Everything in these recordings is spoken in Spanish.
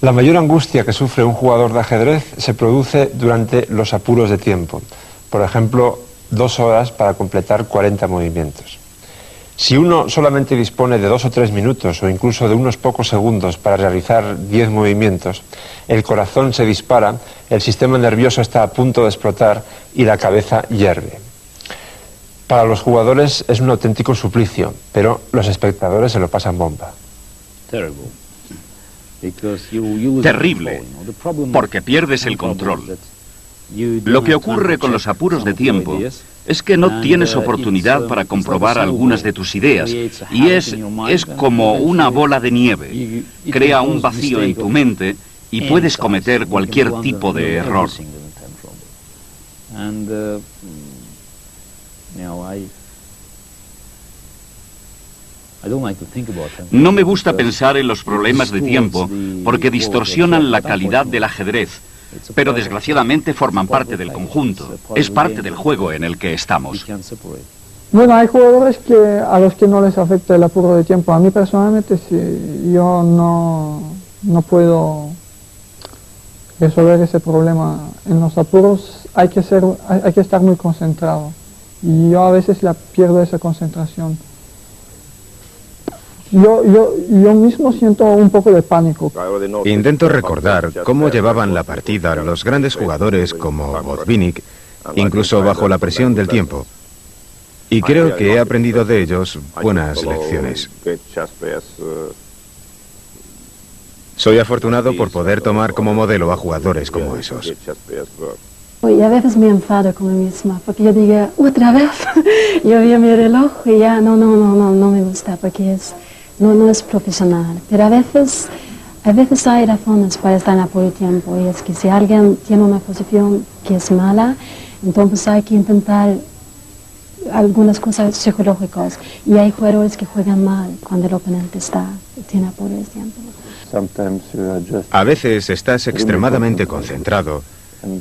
La mayor angustia que sufre un jugador de ajedrez se produce durante los apuros de tiempo. Por ejemplo, 2 horas para completar 40 movimientos. Si uno solamente dispone de 2 o 3 minutos o incluso de unos pocos segundos para realizar 10 movimientos, el corazón se dispara, el sistema nervioso está a punto de explotar y la cabeza hierve. Para los jugadores es un auténtico suplicio, pero los espectadores se lo pasan bomba. Terrible, porque pierdes el control. Lo que ocurre con los apuros de tiempo es que no tienes oportunidad para comprobar algunas de tus ideas, y es como una bola de nieve. Crea un vacío en tu mente y puedes cometer cualquier tipo de error. No me gusta pensar en los problemas de tiempo porque distorsionan la calidad del ajedrez, pero desgraciadamente forman parte del conjunto. Es parte del juego en el que estamos. Bueno, hay jugadores a los que no les afecta el apuro de tiempo. A mí personalmente yo no puedo resolver ese problema. En los apuros hay que estar muy concentrado. Y yo a veces pierdo esa concentración. Yo mismo siento un poco de pánico. Intento recordar cómo llevaban la partida los grandes jugadores como Botvinnik, incluso bajo la presión del tiempo. Y creo que he aprendido de ellos buenas lecciones. Soy afortunado por poder tomar como modelo a jugadores como esos. Y a veces me enfado con mí misma, porque yo digo, otra vez, yo vi mi reloj y ya no me gusta, porque no es profesional. Pero a veces hay razones para estar en apuro de tiempo, y es que si alguien tiene una posición que es mala, entonces hay que intentar algunas cosas psicológicas, y hay jugadores que juegan mal cuando el oponente tiene apuro de tiempo. A veces estás extremadamente concentrado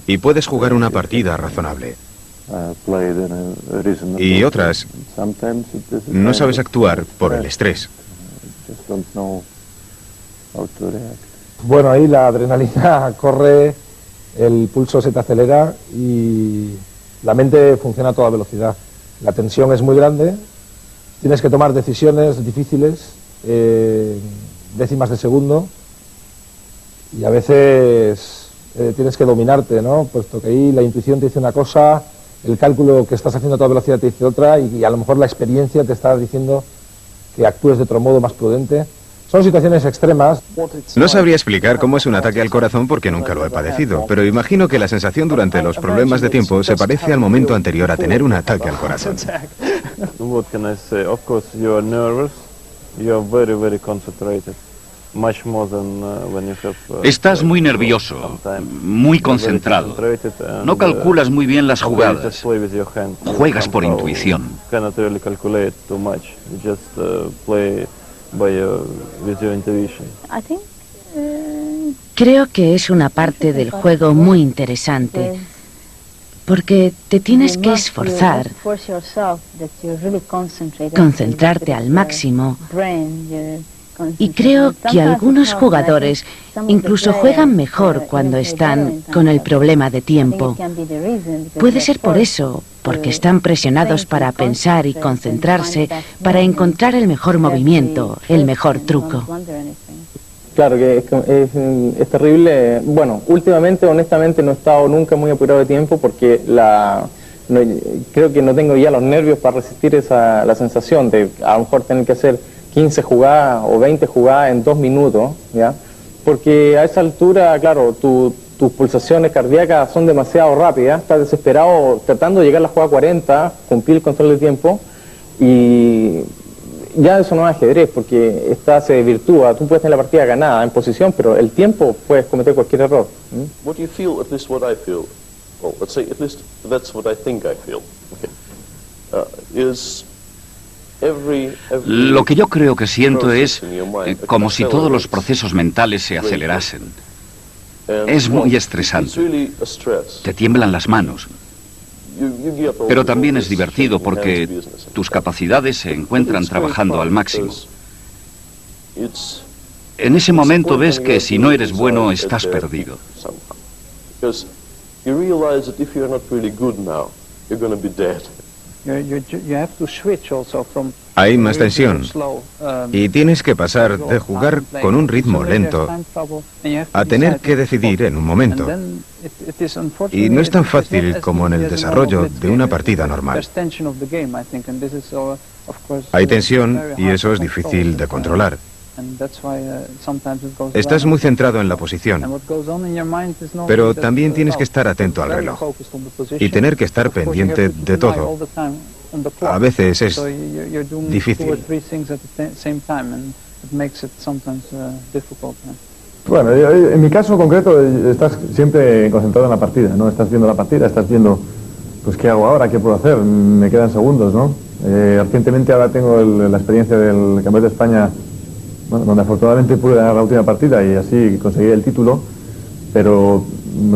y puedes jugar una partida razonable. Y otras, no sabes actuar por el estrés. Bueno, ahí la adrenalina corre, el pulso se te acelera y la mente funciona a toda velocidad. La tensión es muy grande, tienes que tomar decisiones difíciles, décimas de segundo, y a veces tienes que dominarte, ¿no? Puesto que ahí la intuición te dice una cosa, el cálculo que estás haciendo a toda velocidad te dice otra, y a lo mejor la experiencia te está diciendo que actúes de otro modo más prudente. Son situaciones extremas. No sabría explicar cómo es un ataque al corazón porque nunca lo he padecido, pero imagino que la sensación durante los problemas de tiempo se parece al momento anterior a tener un ataque al corazón. Estás muy nervioso, muy concentrado. No calculas muy bien las jugadas. Juegas por intuición. Creo que es una parte del juego muy interesante, porque te tienes que esforzar, concentrarte al máximo, y creo que algunos jugadores incluso juegan mejor cuando están con el problema de tiempo. Puede ser por eso, porque están presionados para pensar y concentrarse para encontrar el mejor movimiento, el mejor truco. Claro que es terrible. Bueno, últimamente, honestamente, no he estado nunca muy apurado de tiempo porque creo que no tengo ya los nervios para resistir la sensación de a lo mejor tener que hacer 15 jugadas o 20 jugadas en 2 minutos, ¿ya? Porque a esa altura, claro, tus pulsaciones cardíacas son demasiado rápidas, estás desesperado tratando de llegar a la jugada 40, cumplir el control del tiempo, y ya eso no es ajedrez, porque se desvirtúa. Tú puedes tener la partida ganada en posición, pero el tiempo puedes cometer cualquier error. What you feel, at least what I feel, well, let's say at least that's what I think I feel, okay, is lo que yo creo que siento es como si todos los procesos mentales se acelerasen. Es muy estresante. Te tiemblan las manos. Pero también es divertido porque tus capacidades se encuentran trabajando al máximo. En ese momento ves que si no eres bueno, estás perdido. Hay más tensión y tienes que pasar de jugar con un ritmo lento a tener que decidir en un momento. Y no es tan fácil como en el desarrollo de una partida normal. Hay tensión y eso es difícil de controlar. Estás muy centrado en la posición, pero también tienes que estar atento al reloj y tener que estar pendiente de todo. A veces es difícil. Bueno, en mi caso concreto estás siempre concentrado en la partida, ¿no? Estás viendo la partida, estás viendo, pues, ¿qué hago ahora? ¿Qué puedo hacer? Me quedan segundos, ¿no? Recientemente ahora tengo la experiencia del Campeonato de España, bueno, donde afortunadamente pude ganar la última partida y así conseguí el título, pero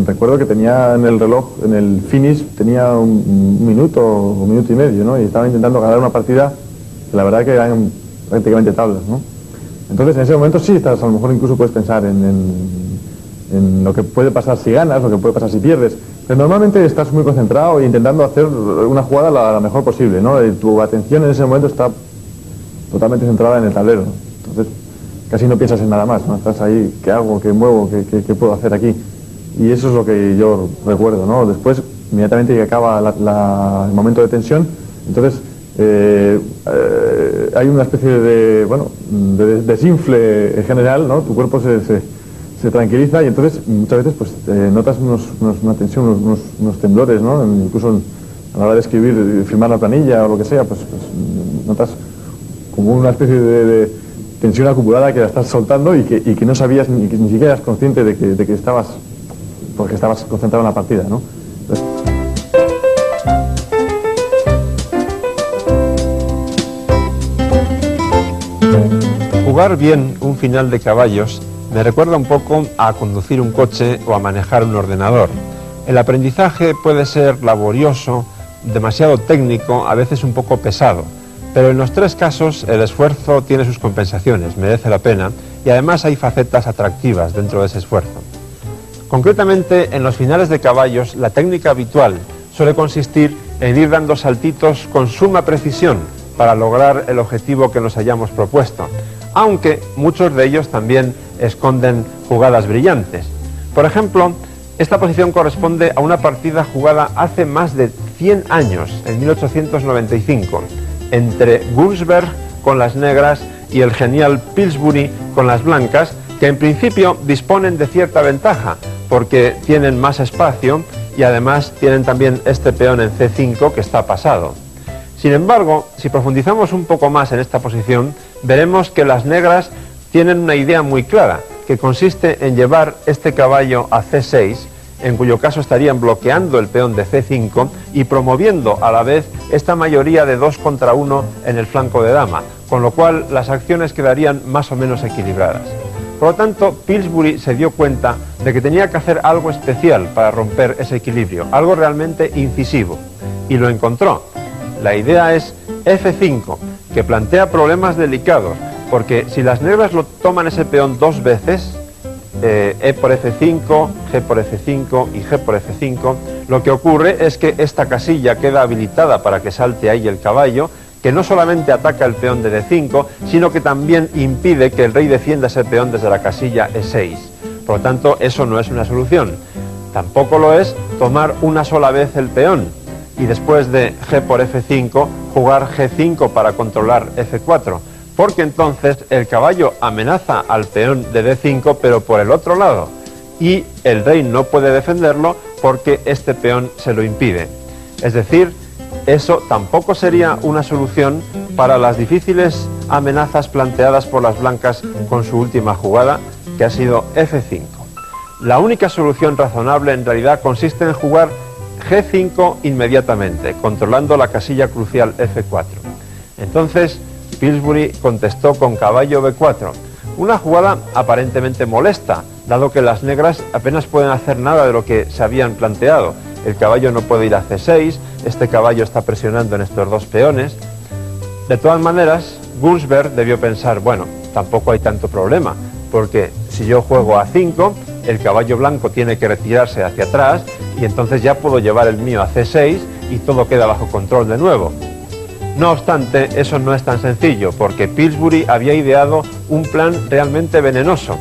recuerdo que tenía en el reloj, en el finish, tenía un minuto o un minuto y medio, ¿no? Y estaba intentando ganar una partida que la verdad que eran prácticamente tablas, ¿no? Entonces en ese momento sí estás, a lo mejor incluso puedes pensar en lo que puede pasar si ganas, lo que puede pasar si pierdes, pero normalmente estás muy concentrado e intentando hacer una jugada la mejor posible, ¿no? Y tu atención en ese momento está totalmente centrada en el tablero, entonces casi no piensas en nada más, ¿no? Estás ahí, ¿qué hago? ¿Qué muevo? ¿Qué puedo hacer aquí? Y eso es lo que yo recuerdo, ¿no? Después, inmediatamente que acaba el momento de tensión, entonces hay una especie de, bueno, de desinfle general, ¿no? Tu cuerpo se tranquiliza y entonces muchas veces pues notas una tensión, unos temblores, ¿no? Incluso a la hora de escribir, firmar la planilla o lo que sea, pues notas como una especie de tensión acumulada que la estás soltando y que no sabías ni siquiera eras consciente de que estabas, porque estabas concentrado en la partida, ¿no? Entonces, jugar bien un final de caballos me recuerda un poco a conducir un coche o a manejar un ordenador. El aprendizaje puede ser laborioso, demasiado técnico, a veces un poco pesado, pero en los tres casos el esfuerzo tiene sus compensaciones, merece la pena, y además hay facetas atractivas dentro de ese esfuerzo. Concretamente, en los finales de caballos, la técnica habitual suele consistir en ir dando saltitos con suma precisión para lograr el objetivo que nos hayamos propuesto, aunque muchos de ellos también esconden jugadas brillantes. Por ejemplo, esta posición corresponde a una partida jugada hace más de 100 años, en 1895, entre Gunsberg con las negras y el genial Pillsbury con las blancas, que en principio disponen de cierta ventaja, porque tienen más espacio y además tienen también este peón en C5 que está pasado. Sin embargo, si profundizamos un poco más en esta posición, veremos que las negras tienen una idea muy clara, que consiste en llevar este caballo a C6, en cuyo caso estarían bloqueando el peón de C5 y promoviendo a la vez esta mayoría de 2 contra 1 en el flanco de dama, con lo cual las acciones quedarían más o menos equilibradas. Por lo tanto, Pillsbury se dio cuenta de que tenía que hacer algo especial para romper ese equilibrio, algo realmente incisivo, y lo encontró. La idea es F5, que plantea problemas delicados, porque si las negras lo toman ese peón dos veces, E por F5, G por F5 y G por F5, lo que ocurre es que esta casilla queda habilitada para que salte ahí el caballo, que no solamente ataca el peón de D5, sino que también impide que el rey defienda ese peón desde la casilla E6. Por lo tanto, eso no es una solución. Tampoco lo es tomar una sola vez el peón y después de G por F5 jugar G5 para controlar F4, porque entonces el caballo amenaza al peón de D5 pero por el otro lado y el rey no puede defenderlo porque este peón se lo impide. Es decir, eso tampoco sería una solución para las difíciles amenazas planteadas por las blancas con su última jugada, que ha sido F5. La única solución razonable en realidad consiste en jugar G5 inmediatamente, controlando la casilla crucial F4. Entonces, Pillsbury contestó con caballo B4, una jugada aparentemente molesta, dado que las negras apenas pueden hacer nada de lo que se habían planteado. El caballo no puede ir a C6, este caballo está presionando en estos dos peones. De todas maneras, Gunsberg debió pensar, bueno, tampoco hay tanto problema. porque si yo juego A5, el caballo blanco tiene que retirarse hacia atrás y entonces ya puedo llevar el mío a C6 y todo queda bajo control de nuevo. No obstante, eso no es tan sencillo, porque Pillsbury había ideado un plan realmente venenoso.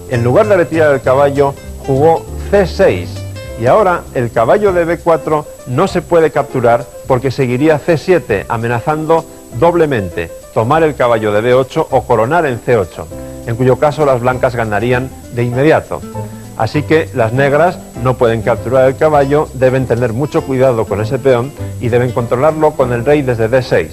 En lugar de retirar el caballo, jugó C6, y ahora el caballo de B4 no se puede capturar porque seguiría C7, amenazando doblemente tomar el caballo de B8 o coronar en C8, en cuyo caso las blancas ganarían de inmediato. Así que las negras no pueden capturar el caballo, deben tener mucho cuidado con ese peón y deben controlarlo con el rey desde D6.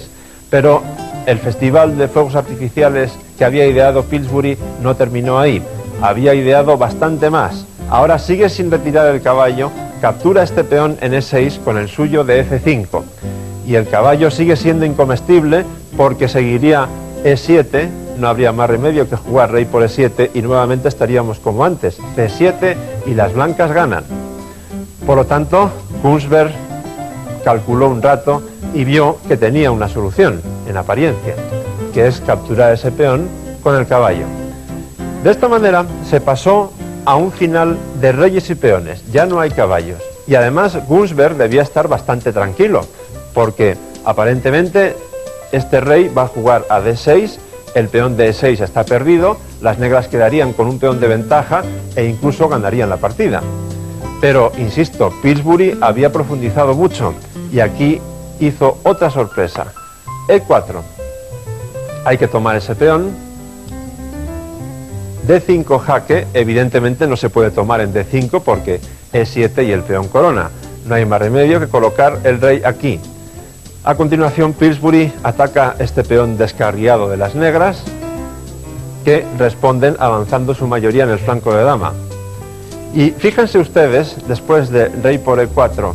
Pero el festival de fuegos artificiales que había ideado Pillsbury no terminó ahí, había ideado bastante más. Ahora sigue sin retirar el caballo, captura este peón en E6 con el suyo de F5. Y el caballo sigue siendo incomestible porque seguiría E7, no habría más remedio que jugar rey por E7 y nuevamente estaríamos como antes, C7 y las blancas ganan. Por lo tanto, Gunsberg calculó un rato y vio que tenía una solución, en apariencia, que es capturar ese peón con el caballo. De esta manera se pasó a un final de reyes y peones, ya no hay caballos. Y además Gunsberg debía estar bastante tranquilo, porque aparentemente este rey va a jugar a D6, el peón de E6 está perdido, las negras quedarían con un peón de ventaja e incluso ganarían la partida. Pero, insisto, Pillsbury había profundizado mucho y aquí hizo otra sorpresa. E4. Hay que tomar ese peón. D5 jaque, evidentemente no se puede tomar en D5 porque E7 y el peón corona. No hay más remedio que colocar el rey aquí. A continuación, Pillsbury ataca este peón descarriado de las negras, que responden avanzando su mayoría en el flanco de dama. Y fíjense ustedes, después de rey por E4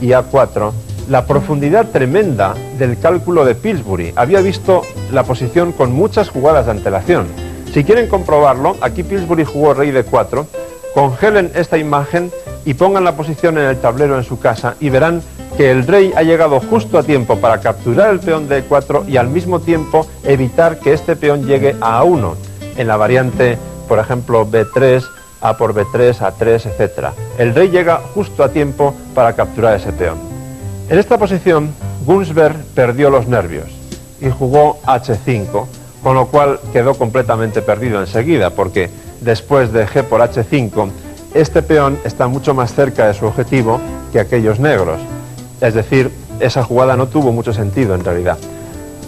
y A4, la profundidad tremenda del cálculo de Pillsbury. Había visto la posición con muchas jugadas de antelación. Si quieren comprobarlo, aquí Pillsbury jugó rey D4, congelen esta imagen y pongan la posición en el tablero en su casa y verán que el rey ha llegado justo a tiempo para capturar el peón de E4 y al mismo tiempo evitar que este peón llegue a A1, en la variante, por ejemplo, B3, A por B3, A3, etc. El rey llega justo a tiempo para capturar ese peón. En esta posición, Gunsberg perdió los nervios y jugó H5, con lo cual quedó completamente perdido enseguida, porque después de G por H5, este peón está mucho más cerca de su objetivo que aquellos negros. Es decir, esa jugada no tuvo mucho sentido en realidad.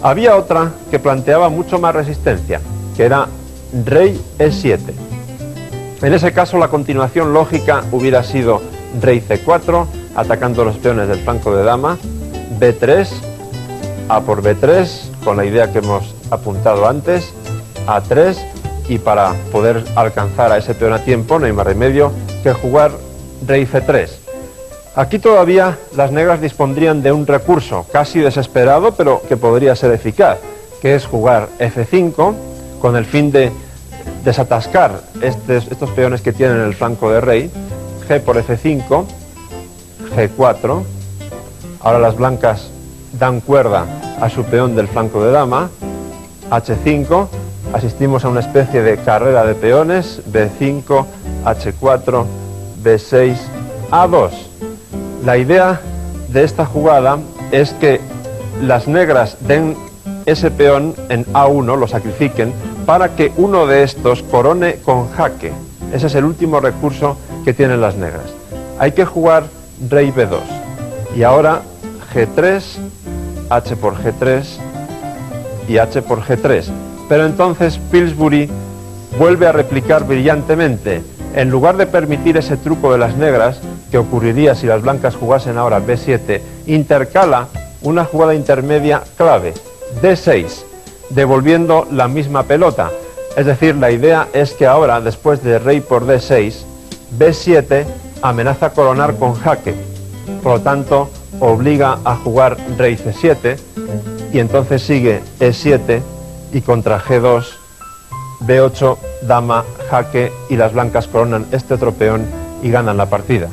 Había otra que planteaba mucho más resistencia, que era rey E7. En ese caso la continuación lógica hubiera sido rey C4, atacando los peones del flanco de dama, B3, A por B3, con la idea que hemos apuntado antes, A3, y para poder alcanzar a ese peón a tiempo no hay más remedio que jugar rey C3. Aquí todavía las negras dispondrían de un recurso casi desesperado, pero que podría ser eficaz, que es jugar F5 con el fin de desatascar estos peones que tienen en el flanco de rey, G por F5, G4, ahora las blancas dan cuerda a su peón del flanco de dama, H5, asistimos a una especie de carrera de peones, B5, H4, B6, A2. La idea de esta jugada es que las negras den ese peón en A1, lo sacrifiquen, para que uno de estos corone con jaque. Ese es el último recurso que tienen las negras. Hay que jugar rey B2. Y ahora G3, H por G3 y H por G3. Pero entonces Pillsbury vuelve a replicar brillantemente. En lugar de permitir ese truco de las negras, que ocurriría si las blancas jugasen ahora B7, intercala una jugada intermedia clave, D6, devolviendo la misma pelota. Es decir, la idea es que ahora, después de rey por D6, B7 amenaza coronar con jaque. Por lo tanto, obliga a jugar rey C7 y entonces sigue E7 y contra G2, B8, dama, jaque y las blancas coronan este otro peón y ganan la partida.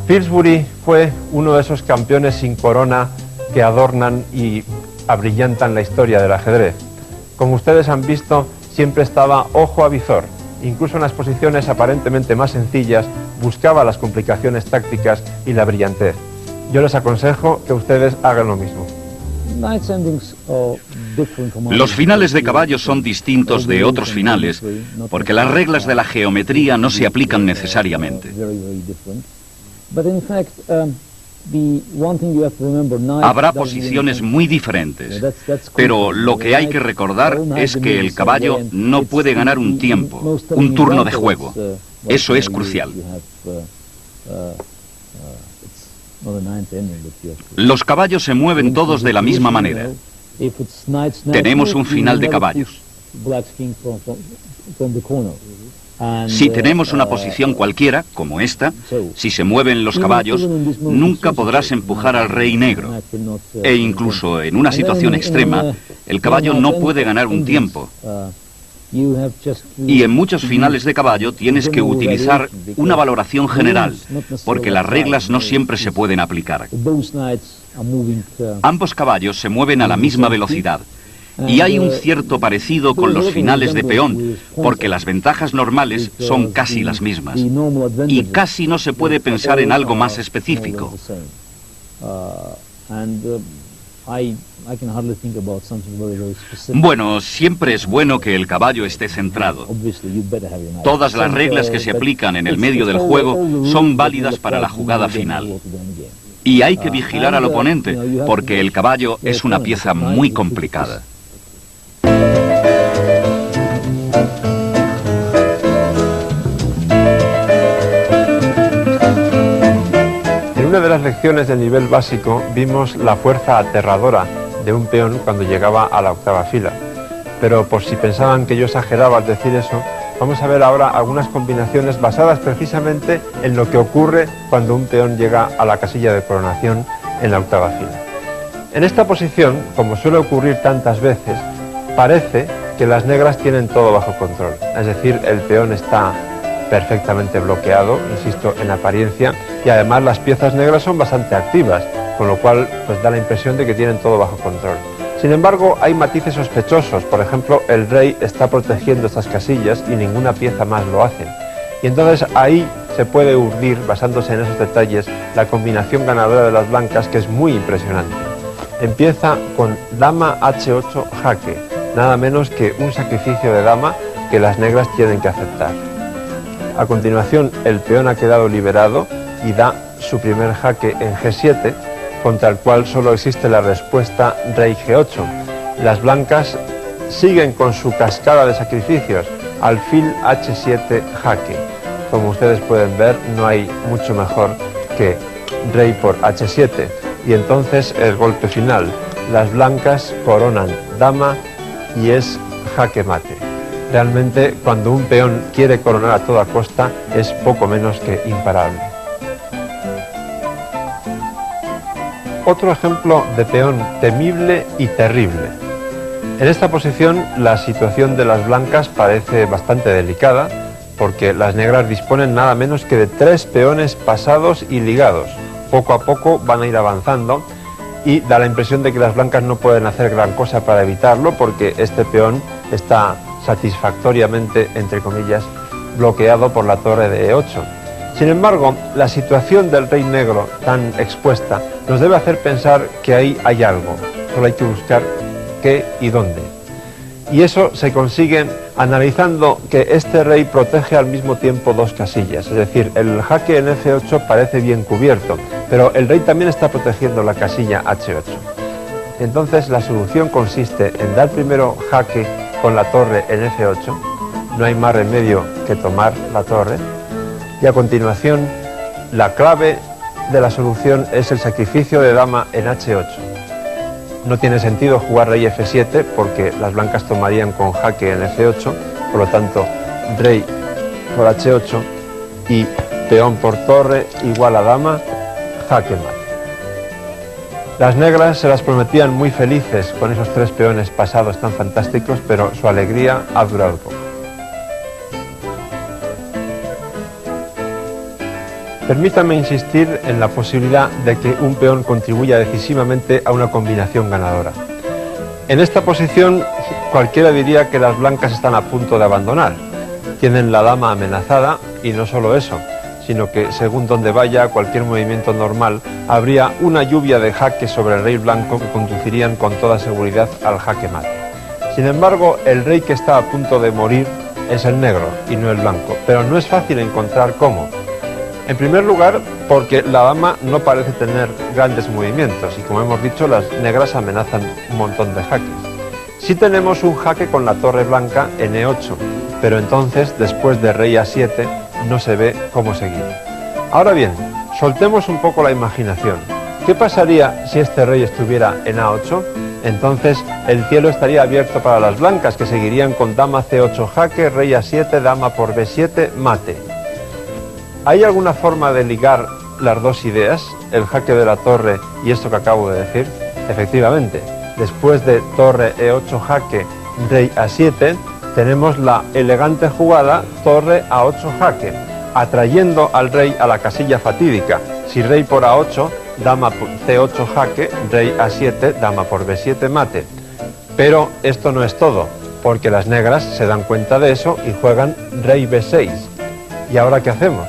Pillsbury fue uno de esos campeones sin corona que adornan y abrillantan la historia del ajedrez. Como ustedes han visto, siempre estaba ojo a visor. incluso en las posiciones aparentemente más sencillas, buscaba las complicaciones tácticas y la brillantez. Yo les aconsejo que ustedes hagan lo mismo. Los finales de caballo son distintos de otros finales, porque las reglas de la geometría no se aplican necesariamente. Habrá posiciones muy diferentes, pero lo que hay que recordar es que el caballo no puede ganar un tiempo, un turno de juego. Eso es crucial. Los caballos se mueven todos de la misma manera. Tenemos un final de caballos. Si tenemos una posición cualquiera, como esta, si se mueven los caballos, nunca podrás empujar al rey negro. E incluso en una situación extrema, el caballo no puede ganar un tiempo. Y en muchos finales de caballo tienes que utilizar una valoración general, porque las reglas no siempre se pueden aplicar. Ambos caballos se mueven a la misma velocidad. Y hay un cierto parecido con los finales de peón, porque las ventajas normales son casi las mismas. Y casi no se puede pensar en algo más específico. Bueno, siempre es bueno que el caballo esté centrado. Todas las reglas que se aplican en el medio del juego son válidas para la jugada final. Y hay que vigilar al oponente, porque el caballo es una pieza muy complicada. En una de las lecciones del nivel básico vimos la fuerza aterradora de un peón cuando llegaba a la octava fila. Pero por si pensaban que yo exageraba al decir eso, vamos a ver ahora algunas combinaciones basadas precisamente en lo que ocurre cuando un peón llega a la casilla de coronación en la octava fila. En esta posición, como suele ocurrir tantas veces, parece que las negras tienen todo bajo control. Es decir, el peón está perfectamente bloqueado, insisto, en apariencia, y además las piezas negras son bastante activas, con lo cual pues da la impresión de que tienen todo bajo control. Sin embargo, hay matices sospechosos. Por ejemplo, el rey está protegiendo estas casillas y ninguna pieza más lo hace. Y entonces ahí se puede urdir, basándose en esos detalles, la combinación ganadora de las blancas, que es muy impresionante. Empieza con dama H8 jaque, nada menos que un sacrificio de dama que las negras tienen que aceptar. A continuación, el peón ha quedado liberado y da su primer jaque en G7, contra el cual solo existe la respuesta rey G8. Las blancas siguen con su cascada de sacrificios, alfil H7 jaque. Como ustedes pueden ver, no hay mucho mejor que rey por H7. Y entonces el golpe final. Las blancas coronan dama y es jaque mate. Realmente, cuando un peón quiere coronar a toda costa, es poco menos que imparable. Otro ejemplo de peón temible y terrible. En esta posición, la situación de las blancas parece bastante delicada, porque las negras disponen nada menos que de 3 peones pasados y ligados. Poco a poco van a ir avanzando y da la impresión de que las blancas no pueden hacer gran cosa para evitarlo, porque este peón está satisfactoriamente, entre comillas, bloqueado por la torre de E8. Sin embargo, la situación del rey negro tan expuesta nos debe hacer pensar que ahí hay algo. Solo hay que buscar qué y dónde. Y eso se consigue analizando que este rey protege al mismo tiempo 2 casillas. Es decir, el jaque en F8 parece bien cubierto, pero el rey también está protegiendo la casilla H8. Entonces la solución consiste en dar primero jaque con la torre en F8. No hay más remedio que tomar la torre. Y a continuación, la clave de la solución es el sacrificio de dama en H8. No tiene sentido jugar rey F7 porque las blancas tomarían con jaque en F8, por lo tanto, rey por H8 y peón por torre igual a dama, jaque mate. Las negras se las prometían muy felices con esos 3 peones pasados tan fantásticos, pero su alegría ha durado poco. Permítame insistir en la posibilidad de que un peón contribuya decisivamente a una combinación ganadora. En esta posición, cualquiera diría que las blancas están a punto de abandonar, Tienen la dama amenazada y no solo eso, sino que según donde vaya cualquier movimiento normal, habría una lluvia de jaques sobre el rey blanco que conducirían con toda seguridad al jaque mate. Sin embargo, el rey que está a punto de morir es el negro y no el blanco, pero no es fácil encontrar cómo. En primer lugar, porque la dama no parece tener grandes movimientos y, como hemos dicho, las negras amenazan un montón de jaques. Sí tenemos un jaque con la torre blanca en E8, pero entonces, después de rey A7, no se ve cómo seguir. Ahora bien, soltemos un poco la imaginación. ¿Qué pasaría si este rey estuviera en A8? Entonces el cielo estaría abierto para las blancas, que seguirían con dama C8 jaque, rey A7, dama por B7, mate. ¿Hay alguna forma de ligar las dos ideas, el jaque de la torre y esto que acabo de decir? Efectivamente, después de torre E8 jaque, rey A7, tenemos la elegante jugada torre A8 jaque, atrayendo al rey a la casilla fatídica. Si rey por A8, dama por C8 jaque, rey A7, dama por B7 mate. Pero esto no es todo, porque las negras se dan cuenta de eso y juegan rey B6. ¿Y ahora qué hacemos?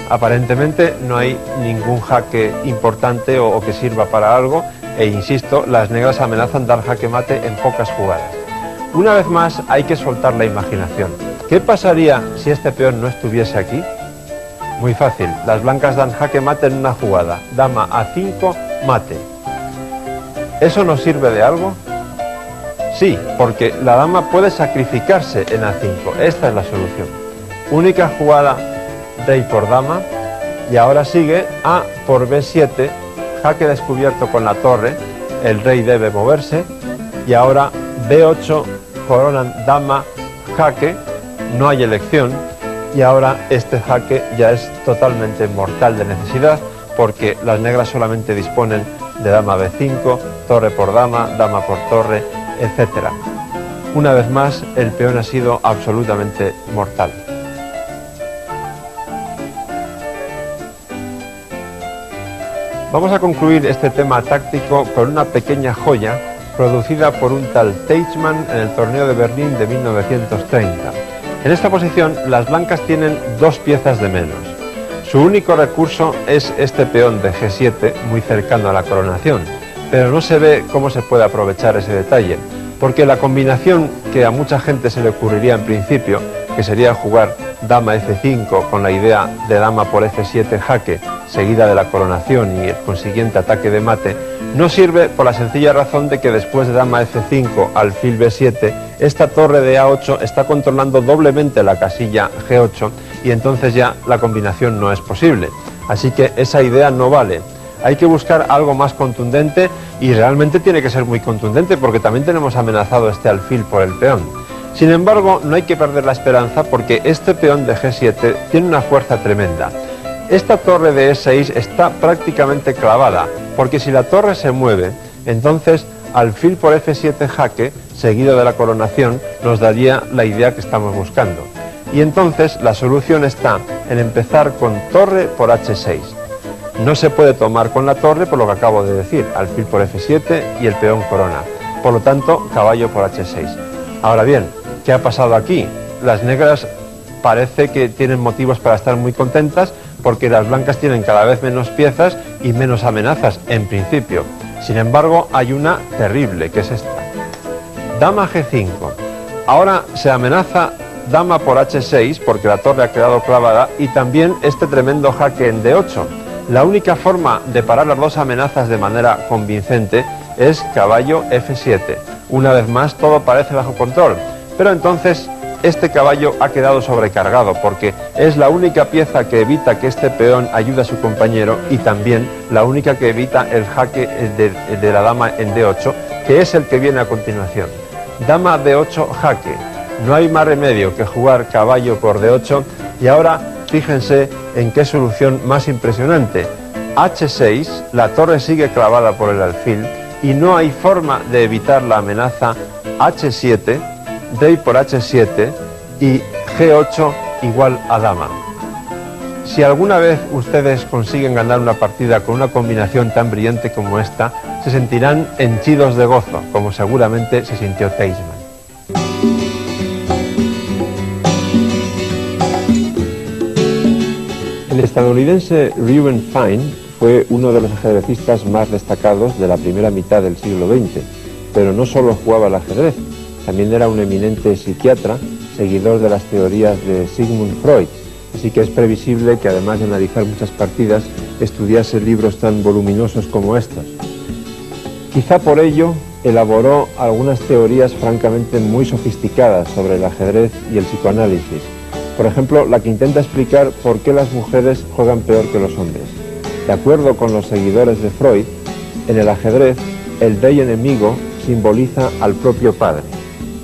Aparentemente no hay ningún jaque importante o que sirva para algo, e insisto, las negras amenazan dar jaque mate en pocas jugadas. Una vez más hay que soltar la imaginación. ¿Qué pasaría si este peón no estuviese aquí? Muy fácil, las blancas dan jaque mate en una jugada, dama A5, mate. ¿Eso nos sirve de algo? Sí, porque la dama puede sacrificarse en A5, esta es la solución. Única jugada, rey por dama, y ahora sigue A por B7, jaque descubierto con la torre, el rey debe moverse, y ahora B8, coronan dama, jaque, no hay elección, y ahora este jaque ya es totalmente mortal de necesidad, porque las negras solamente disponen de dama B5, torre por dama por torre, etc. Una vez más, el peón ha sido absolutamente mortal. Vamos a concluir este tema táctico con una pequeña joya producida por un tal Teichmann en el torneo de Berlín de 1930. En esta posición, las blancas tienen dos piezas de menos. Su único recurso es este peón de G7, muy cercano a la coronación, pero no se ve cómo se puede aprovechar ese detalle, porque la combinación que a mucha gente se le ocurriría en principio, que sería jugar dama F5 con la idea de dama por F7 jaque, seguida de la coronación y el consiguiente ataque de mate, no sirve por la sencilla razón de que después de dama F5, alfil B7, esta torre de A8 está controlando doblemente la casilla G8 y entonces ya la combinación no es posible. Así que esa idea no vale. Hay que buscar algo más contundente y realmente tiene que ser muy contundente porque también tenemos amenazado este alfil por el peón. Sin embargo, no hay que perder la esperanza porque este peón de G7 tiene una fuerza tremenda. Esta torre de E6 está prácticamente clavada, porque si la torre se mueve, entonces alfil por F7 jaque, seguido de la coronación, nos daría la idea que estamos buscando. Y entonces la solución está en empezar con torre por H6. No se puede tomar con la torre por lo que acabo de decir, alfil por F7 y el peón corona. Por lo tanto, caballo por H6. Ahora bien, ¿qué ha pasado aquí? Las negras parece que tienen motivos para estar muy contentas porque las blancas tienen cada vez menos piezas y menos amenazas, en principio. Sin embargo, hay una terrible, que es esta. Dama G5. Ahora se amenaza dama por H6 porque la torre ha quedado clavada y también este tremendo jaque en D8. La única forma de parar las dos amenazas de manera convincente es caballo F7. Una vez más, todo parece bajo control, pero entonces este caballo ha quedado sobrecargado porque es la única pieza que evita que este peón ayude a su compañero y también la única que evita el jaque de la dama en D8, que es el que viene a continuación. Dama D8 jaque. No hay más remedio que jugar caballo por D8 y ahora fíjense en qué solución más impresionante. H6, la torre sigue clavada por el alfil y no hay forma de evitar la amenaza H7, rey por H7 y G8 igual a dama. Si alguna vez ustedes consiguen ganar una partida con una combinación tan brillante como esta, se sentirán henchidos de gozo, como seguramente se sintió Teichmann. El estadounidense Reuben Fine fue uno de los ajedrecistas más destacados de la primera mitad del siglo XX, pero no solo jugaba al ajedrez, también era un eminente psiquiatra, seguidor de las teorías de Sigmund Freud, así que es previsible que además de analizar muchas partidas, estudiase libros tan voluminosos como estos. Quizá por ello elaboró algunas teorías francamente muy sofisticadas sobre el ajedrez y el psicoanálisis. Por ejemplo, la que intenta explicar por qué las mujeres juegan peor que los hombres. De acuerdo con los seguidores de Freud, en el ajedrez el rey enemigo simboliza al propio padre.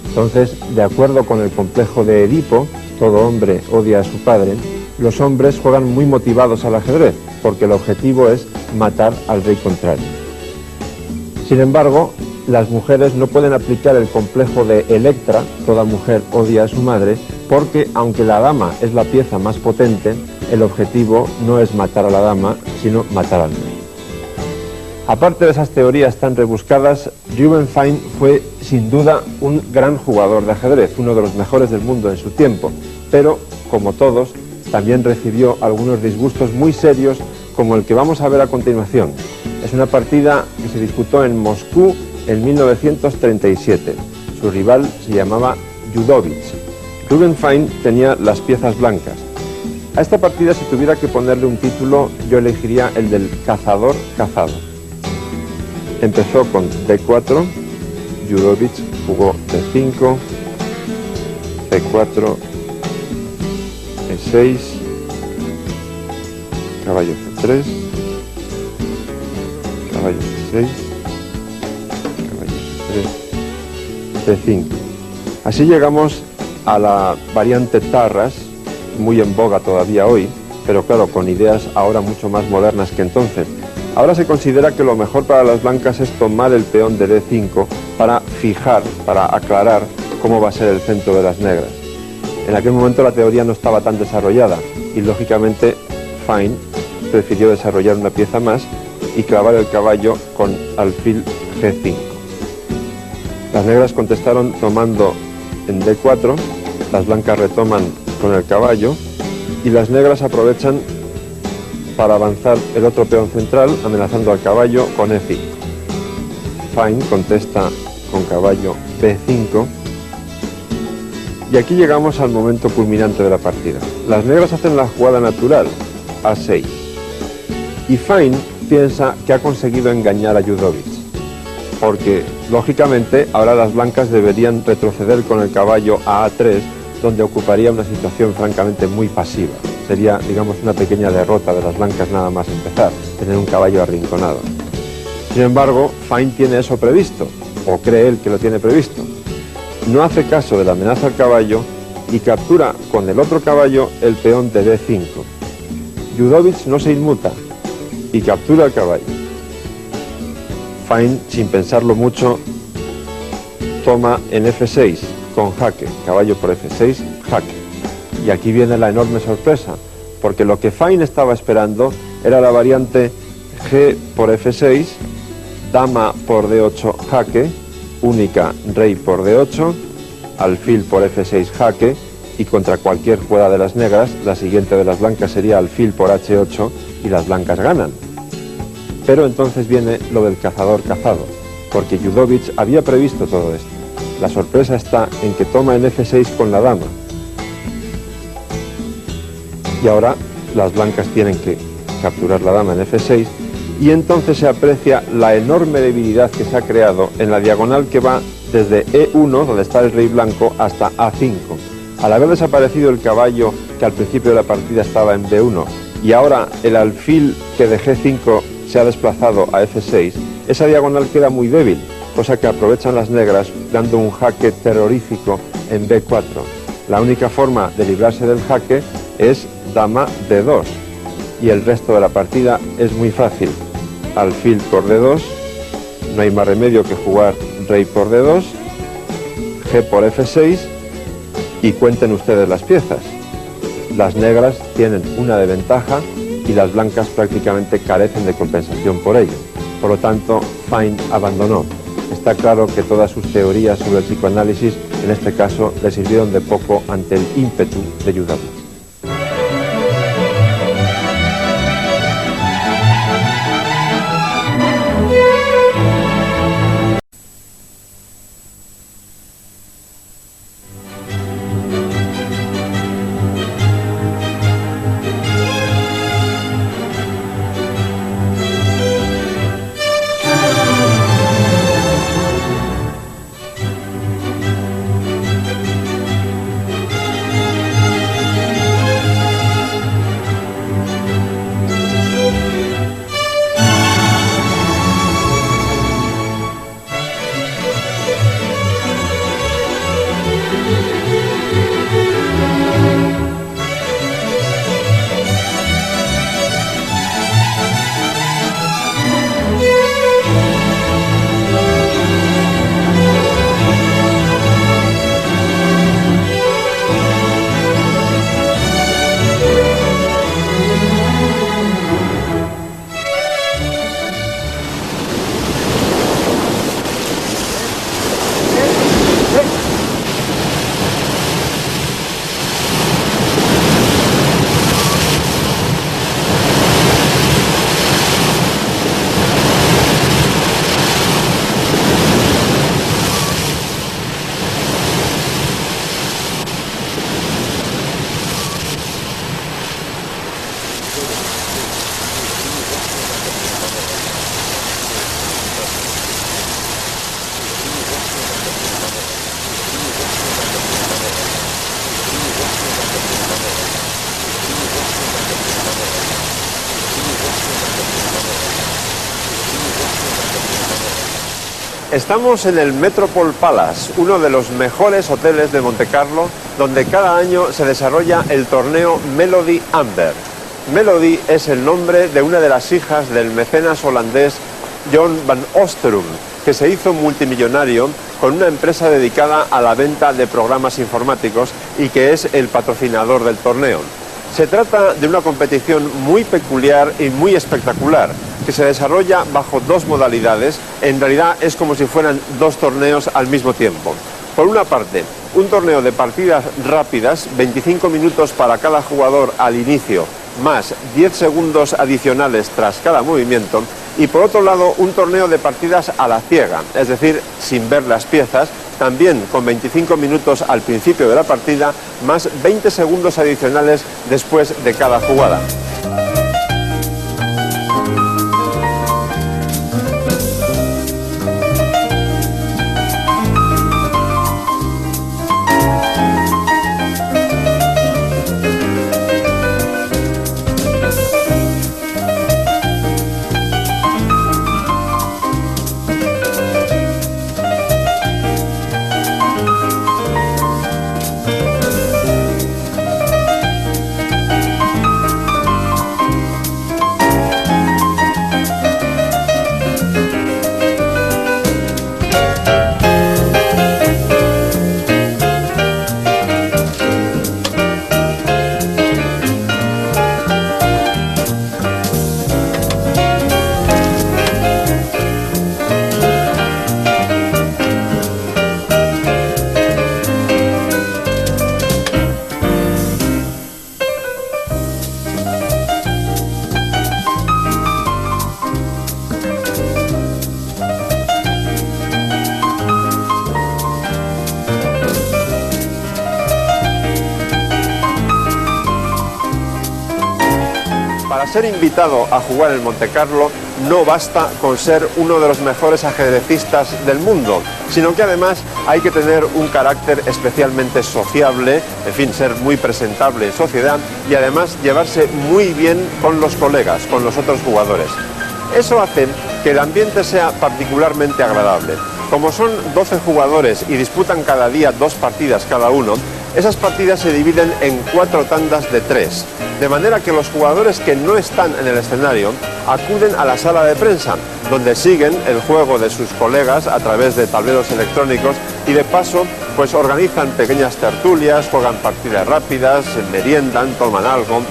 Entonces, de acuerdo con el complejo de Edipo, todo hombre odia a su padre, los hombres juegan muy motivados al ajedrez, porque el objetivo es matar al rey contrario. Sin embargo, las mujeres no pueden aplicar el complejo de Electra, toda mujer odia a su madre, porque aunque la dama es la pieza más potente, el objetivo no es matar a la dama, sino matar al rey. Aparte de esas teorías tan rebuscadas, Reuben Fine fue sin duda un gran jugador de ajedrez, uno de los mejores del mundo en su tiempo, pero, como todos, también recibió algunos disgustos muy serios como el que vamos a ver a continuación. Es una partida que se disputó en Moscú en 1937. Su rival se llamaba Judovich. Reuben Fine tenía las piezas blancas. A esta partida, si tuviera que ponerle un título, yo elegiría el del cazador cazado. Empezó con D4, Judovich jugó D5, C4, E6, caballo C3, caballo C6, caballo C3, D5. Así llegamos a la variante Tarras, muy en boga todavía hoy, pero claro, con ideas ahora mucho más modernas que entonces. Ahora se considera que lo mejor para las blancas es tomar el peón de D5 para fijar, para aclarar cómo va a ser el centro de las negras. En aquel momento la teoría no estaba tan desarrollada y lógicamente Fine prefirió desarrollar una pieza más y clavar el caballo con alfil G5. Las negras contestaron tomando en D4, las blancas retoman con el caballo y las negras aprovechan para avanzar el otro peón central amenazando al caballo con E5. Fine contesta con caballo B5 y aquí llegamos al momento culminante de la partida. Las negras hacen la jugada natural, A6, y Fine piensa que ha conseguido engañar a Judovich, porque lógicamente ahora las blancas deberían retroceder con el caballo a A3, donde ocuparía una situación francamente muy pasiva. Sería, digamos, una pequeña derrota de las blancas nada más empezar, tener un caballo arrinconado. Sin embargo, Fine tiene eso previsto, o cree él que lo tiene previsto. No hace caso de la amenaza al caballo y captura con el otro caballo el peón de D5. Judovich no se inmuta y captura el caballo. Fine, sin pensarlo mucho, toma en F6 con jaque, caballo por F6, jaque. Y aquí viene la enorme sorpresa, porque lo que Fine estaba esperando era la variante G por F6, dama por D8 jaque, única rey por D8, alfil por F6 jaque, y contra cualquier jugada de las negras, la siguiente de las blancas sería alfil por H8 y las blancas ganan. Pero entonces viene lo del cazador cazado, porque Judovich había previsto todo esto. La sorpresa está en que toma en F6 con la dama. Y ahora las blancas tienen que capturar la dama en F6 y entonces se aprecia la enorme debilidad que se ha creado en la diagonal que va desde E1, donde está el rey blanco, hasta A5. Al haber desaparecido el caballo que al principio de la partida estaba en B1 y ahora el alfil que de G5 se ha desplazado a F6, esa diagonal queda muy débil, cosa que aprovechan las negras dando un jaque terrorífico en B4. La única forma de librarse del jaque es dama D2 y el resto de la partida es muy fácil. Alfil por D2, no hay más remedio que jugar rey por D2, G por F6 y cuenten ustedes las piezas. Las negras tienen una de ventaja y las blancas prácticamente carecen de compensación por ello. Por lo tanto, Fine abandonó. Está claro que todas sus teorías sobre el psicoanálisis, en este caso, le sirvieron de poco ante el ímpetu de Judovich. Estamos en el Metropole Palace, uno de los mejores hoteles de Montecarlo, donde cada año se desarrolla el torneo Melody Amber. Melody es el nombre de una de las hijas del mecenas holandés John van Oosterom, que se hizo multimillonario con una empresa dedicada a la venta de programas informáticos y que es el patrocinador del torneo. Se trata de una competición muy peculiar y muy espectacular, que se desarrolla bajo dos modalidades. En realidad es como si fueran dos torneos al mismo tiempo. Por una parte, un torneo de partidas rápidas, 25 minutos para cada jugador al inicio, más 10 segundos adicionales tras cada movimiento. Y por otro lado, un torneo de partidas a la ciega, es decir, sin ver las piezas, también con 25 minutos al principio de la partida, más 20 segundos adicionales después de cada jugada. Para ser invitado a jugar en Montecarlo no basta con ser uno de los mejores ajedrecistas del mundo, sino que además hay que tener un carácter especialmente sociable, en fin, ser muy presentable en sociedad y además llevarse muy bien con los colegas, con los otros jugadores. Eso hace que el ambiente sea particularmente agradable. Como son 12 jugadores y disputan cada día 2 partidas cada uno, esas partidas se dividen en 4 tandas de 3, de manera que los jugadores que no están en el escenario acuden a la sala de prensa, donde siguen el juego de sus colegas a través de tableros electrónicos y de paso pues organizan pequeñas tertulias, juegan partidas rápidas, meriendan, toman algo.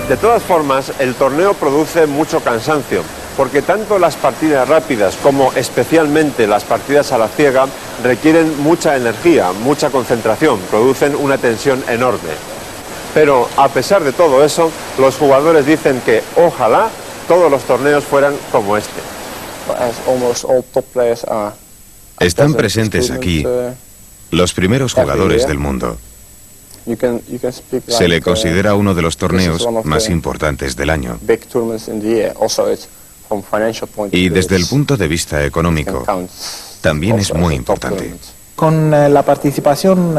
De todas formas, el torneo produce mucho cansancio, porque tanto las partidas rápidas como especialmente las partidas a la ciega requieren mucha energía, mucha concentración, producen una tensión enorme. Pero a pesar de todo eso, los jugadores dicen que ojalá todos los torneos fueran como este. Están presentes aquí los primeros jugadores del mundo. Se le considera uno de los torneos más importantes del año. Y desde el punto de vista económico, también es muy importante. Con la participación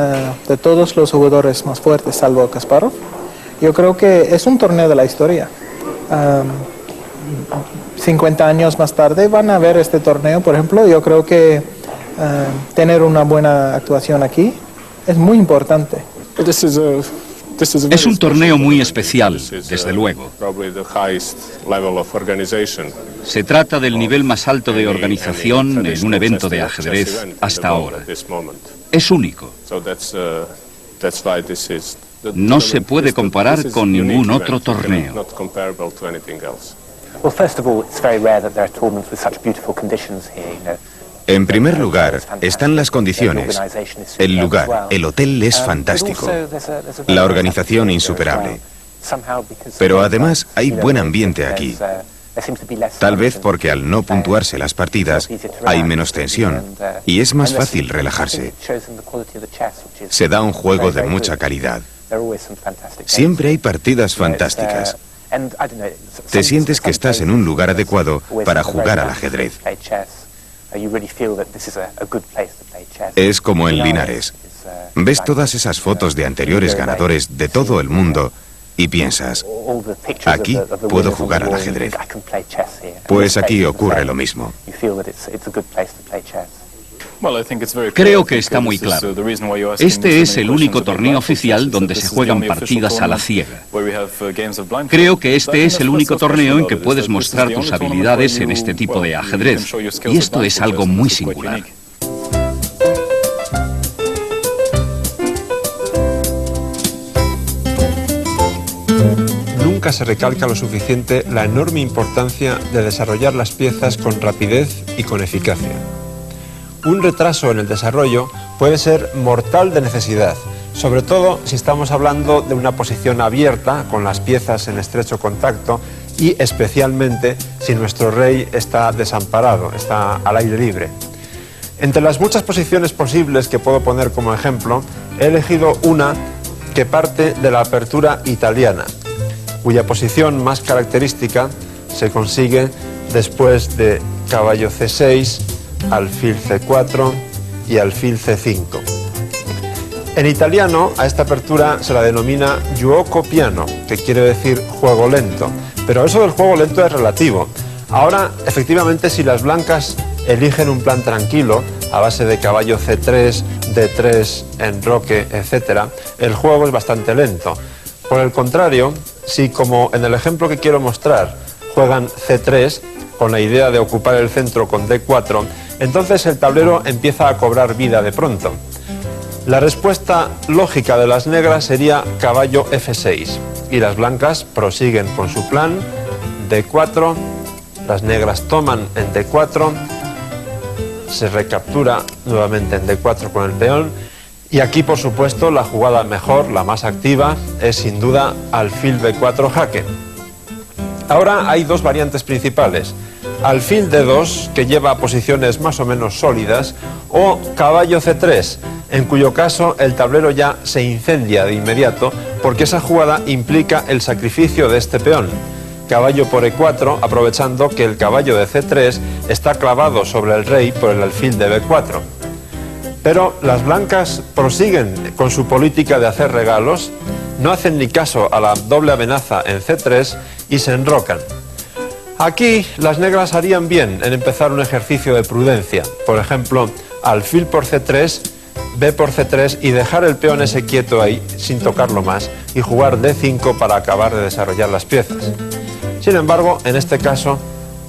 de todos los jugadores más fuertes, salvo Kasparov, yo creo que es un torneo de la historia. 50 años más tarde van a ver este torneo, por ejemplo. Yo creo que tener una buena actuación aquí es muy importante. Es un torneo muy especial, desde luego. Se trata del nivel más alto de organización en un evento de ajedrez hasta ahora. Es único. No se puede comparar con ningún otro torneo. En primer lugar, están las condiciones. El lugar, el hotel es fantástico. La organización insuperable. Pero además hay buen ambiente aquí. Tal vez porque al no puntuarse las partidas hay menos tensión y es más fácil relajarse. Se da un juego de mucha calidad. Siempre hay partidas fantásticas. Te sientes que estás en un lugar adecuado para jugar al ajedrez. Es como en Linares. Ves todas esas fotos de anteriores ganadores de todo el mundo y piensas, aquí puedo jugar al ajedrez. Pues aquí ocurre lo mismo. Creo que está muy claro. Este es el único torneo oficial donde se juegan partidas a la ciega. Creo que este es el único torneo en que puedes mostrar tus habilidades en este tipo de ajedrez. Y esto es algo muy singular. Nunca se recalca lo suficiente la enorme importancia de desarrollar las piezas con rapidez y con eficacia. Un retraso en el desarrollo puede ser mortal de necesidad, sobre todo si estamos hablando de una posición abierta con las piezas en estrecho contacto y especialmente si nuestro rey está desamparado, está al aire libre. Entre las muchas posiciones posibles que puedo poner como ejemplo, he elegido una que parte de la apertura italiana, cuya posición más característica se consigue después de caballo C6, alfil C4 y alfil C5. En italiano a esta apertura se la denomina gioco piano, que quiere decir juego lento, pero eso del juego lento es relativo. Ahora, efectivamente, si las blancas eligen un plan tranquilo, a base de caballo C3, D3, enroque, etc., el juego es bastante lento. Por el contrario, si como en el ejemplo que quiero mostrar, juegan C3, con la idea de ocupar el centro con D4, entonces el tablero empieza a cobrar vida de pronto. La respuesta lógica de las negras sería caballo F6 y las blancas prosiguen con su plan D4, las negras toman en D4, se recaptura nuevamente en D4 con el peón y aquí por supuesto la jugada mejor, la más activa, es sin duda alfil B4 jaque. Ahora hay dos variantes principales, alfil D2, que lleva a posiciones más o menos sólidas, o caballo C3, en cuyo caso el tablero ya se incendia de inmediato porque esa jugada implica el sacrificio de este peón. Caballo por E4, aprovechando que el caballo de C3 está clavado sobre el rey por el alfil de B4. Pero las blancas prosiguen con su política de hacer regalos, no hacen ni caso a la doble amenaza en C3 y se enrocan. Aquí las negras harían bien en empezar un ejercicio de prudencia, por ejemplo, alfil por C3, B por C3 y dejar el peón ese quieto ahí sin tocarlo más y jugar D5 para acabar de desarrollar las piezas. Sin embargo, en este caso,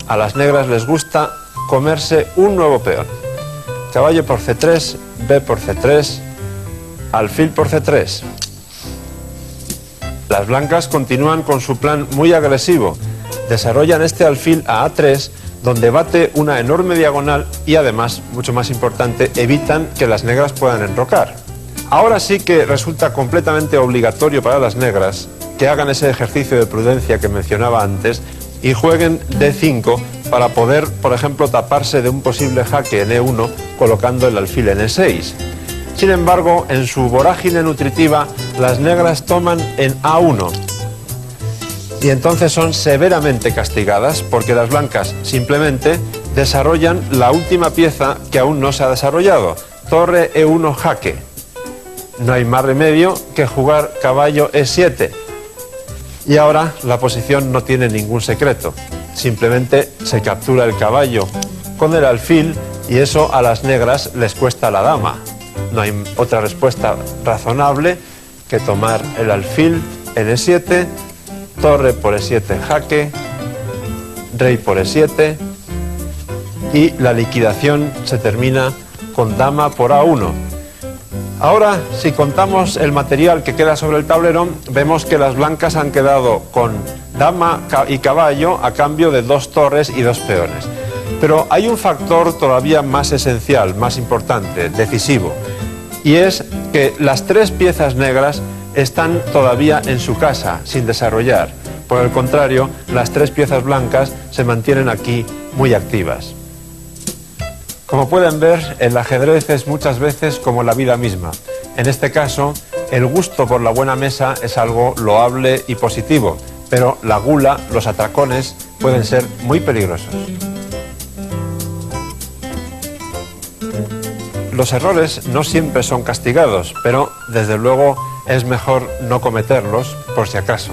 a las negras les gusta comerse un nuevo peón. Caballo por C3, B por C3, alfil por C3. Las blancas continúan con su plan muy agresivo. Desarrollan este alfil a A3, donde bate una enorme diagonal y además, mucho más importante, evitan que las negras puedan enrocar. Ahora sí que resulta completamente obligatorio para las negras que hagan ese ejercicio de prudencia que mencionaba antes y jueguen D5 para poder, por ejemplo, taparse de un posible jaque en E1 colocando el alfil en E6. Sin embargo, en su vorágine nutritiva, las negras toman en A1 y entonces son severamente castigadas porque las blancas simplemente desarrollan la última pieza que aún no se ha desarrollado, torre E1 jaque. No hay más remedio que jugar caballo E7. Y ahora la posición no tiene ningún secreto, simplemente se captura el caballo con el alfil y eso a las negras les cuesta la dama. No hay otra respuesta razonable que tomar el alfil en E7, torre por E7 jaque, rey por E7 y la liquidación se termina con dama por A1. Ahora, si contamos el material que queda sobre el tablero, vemos que las blancas han quedado con dama y caballo a cambio de 2 torres y 2 peones. Pero hay un factor todavía más esencial, más importante, decisivo, y es que las 3 piezas negras están todavía en su casa, sin desarrollar. Por el contrario, las 3 piezas blancas se mantienen aquí muy activas. Como pueden ver, el ajedrez es muchas veces como la vida misma. En este caso, El gusto por la buena mesa es algo loable y positivo, pero la gula, los atracones, pueden ser muy peligrosos. Los errores no siempre son castigados, pero desde luego es mejor no cometerlos por si acaso.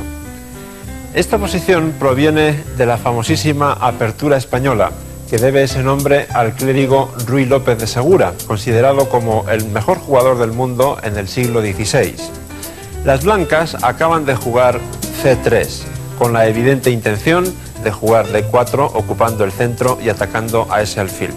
Esta posición proviene de la famosísima apertura española, que debe ese nombre al clérigo Ruy López de Segura, considerado como el mejor jugador del mundo en el siglo XVI. Las blancas acaban de jugar C3, con la evidente intención de jugar D4 ocupando el centro y atacando a ese alfil.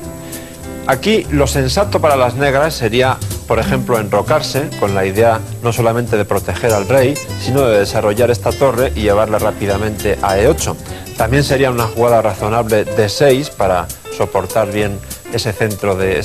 Aquí lo sensato para las negras sería, por ejemplo, enrocarse, con la idea no solamente de proteger al rey, sino de desarrollar esta torre y llevarla rápidamente a E8. También sería una jugada razonable D6 para soportar bien ese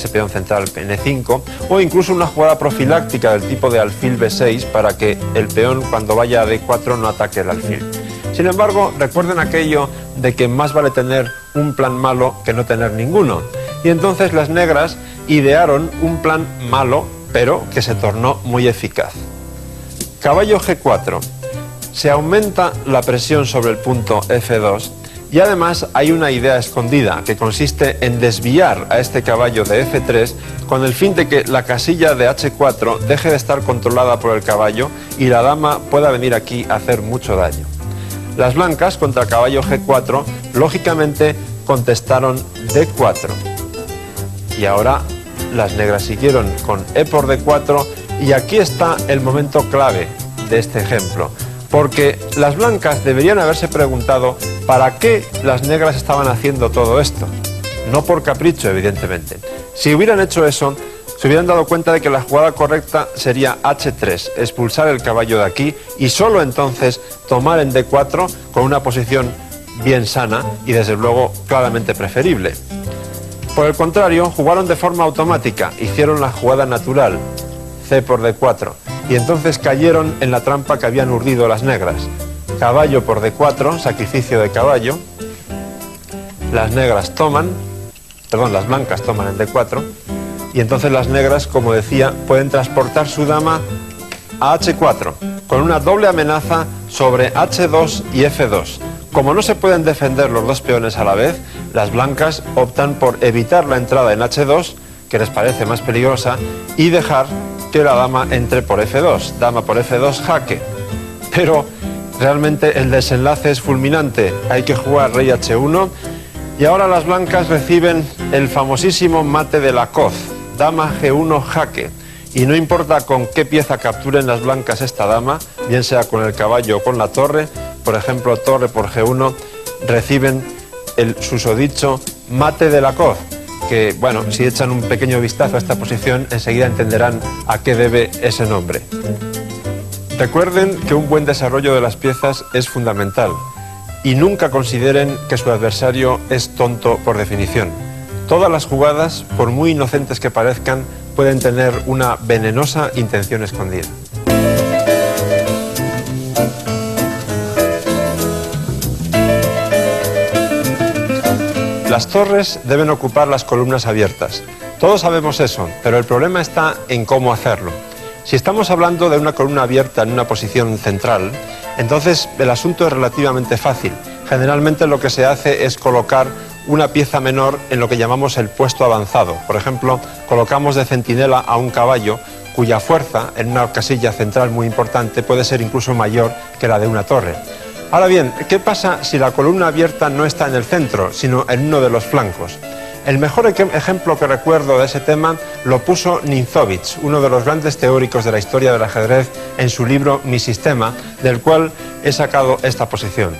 peón central en E5, o incluso una jugada profiláctica del tipo de alfil B6 para que el peón cuando vaya a D4 no ataque el alfil. Sin embargo, recuerden aquello de que más vale tener un plan malo que no tener ninguno. Y entonces las negras idearon un plan malo, pero que se tornó muy eficaz. Caballo G4. Se aumenta la presión sobre el punto F2 y además hay una idea escondida que consiste en desviar a este caballo de F3 con el fin de que la casilla de H4 deje de estar controlada por el caballo y la dama pueda venir aquí a hacer mucho daño. Las blancas contra caballo G4 lógicamente contestaron D4. Y ahora las negras siguieron con E por D4 y aquí está el momento clave de este ejemplo, porque las blancas deberían haberse preguntado para qué las negras estaban haciendo todo esto. No por capricho, evidentemente. Si hubieran hecho eso, se hubieran dado cuenta de que la jugada correcta sería H3, expulsar el caballo de aquí y solo entonces tomar en D4 con una posición bien sana y desde luego claramente preferible. Por el contrario, jugaron de forma automática, hicieron la jugada natural, C por D4, y entonces cayeron en la trampa que habían urdido las negras. Caballo por D4, sacrificio de caballo, las blancas toman en D4, y entonces las negras, como decía, pueden transportar su dama a H4, con una doble amenaza sobre H2 y F2. Como no se pueden defender los dos peones a la vez, las blancas optan por evitar la entrada en H2, que les parece más peligrosa, y dejar que la dama entre por F2. Dama por F2, jaque. Pero realmente el desenlace es fulminante. Hay que jugar rey H1 y ahora las blancas reciben el famosísimo mate de la coz. Dama G1, jaque. Y no importa con qué pieza capturen las blancas esta dama, bien sea con el caballo o con la torre, por ejemplo, torre por G1, reciben el susodicho mate de la coz, que, bueno, si echan un pequeño vistazo a esta posición, enseguida entenderán a qué debe ese nombre. Recuerden que un buen desarrollo de las piezas es fundamental y nunca consideren que su adversario es tonto por definición. Todas las jugadas, por muy inocentes que parezcan, pueden tener una venenosa intención escondida. Las torres deben ocupar las columnas abiertas. Todos sabemos eso, pero el problema está en cómo hacerlo. Si estamos hablando de una columna abierta en una posición central, entonces el asunto es relativamente fácil. Generalmente lo que se hace es colocar una pieza menor en lo que llamamos el puesto avanzado. Por ejemplo, colocamos de centinela a un caballo cuya fuerza en una casilla central muy importante puede ser incluso mayor que la de una torre. Ahora bien, ¿qué pasa si la columna abierta no está en el centro, sino en uno de los flancos? El mejor ejemplo que recuerdo de ese tema lo puso Ninzowitsch, uno de los grandes teóricos de la historia del ajedrez, en su libro Mi Sistema, del cual he sacado esta posición.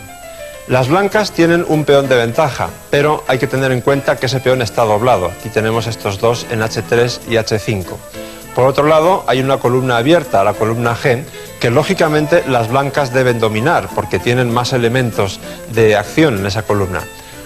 Las blancas tienen un peón de ventaja, pero hay que tener en cuenta que ese peón está doblado. Aquí tenemos estos dos en H3 y H5. Por otro lado, hay una columna abierta, la columna G, que lógicamente las blancas deben dominar, porque tienen más elementos de acción en esa columna.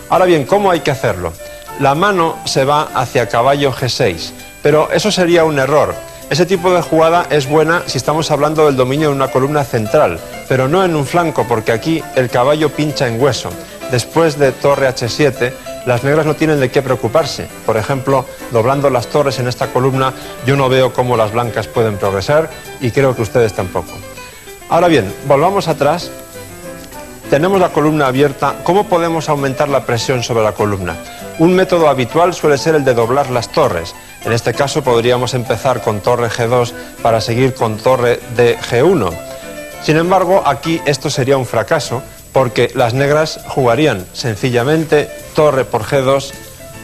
Ahora bien, ¿cómo hay que hacerlo? La mano se va hacia caballo G6, pero eso sería un error. Ese tipo de jugada es buena si estamos hablando del dominio de una columna central, pero no en un flanco, porque aquí el caballo pincha en hueso. después de torre H7, las negras no tienen de qué preocuparse. Por ejemplo, doblando las torres en esta columna, yo no veo cómo las blancas pueden progresar y creo que ustedes tampoco. Ahora bien, volvamos atrás. Tenemos la columna abierta. ¿Cómo podemos aumentar la presión sobre la columna? Un método habitual suele ser el de doblar las torres. En este caso podríamos empezar con torre G2 para seguir con torre de G1. Sin embargo, aquí esto sería un fracaso, porque las negras jugarían sencillamente torre por G2,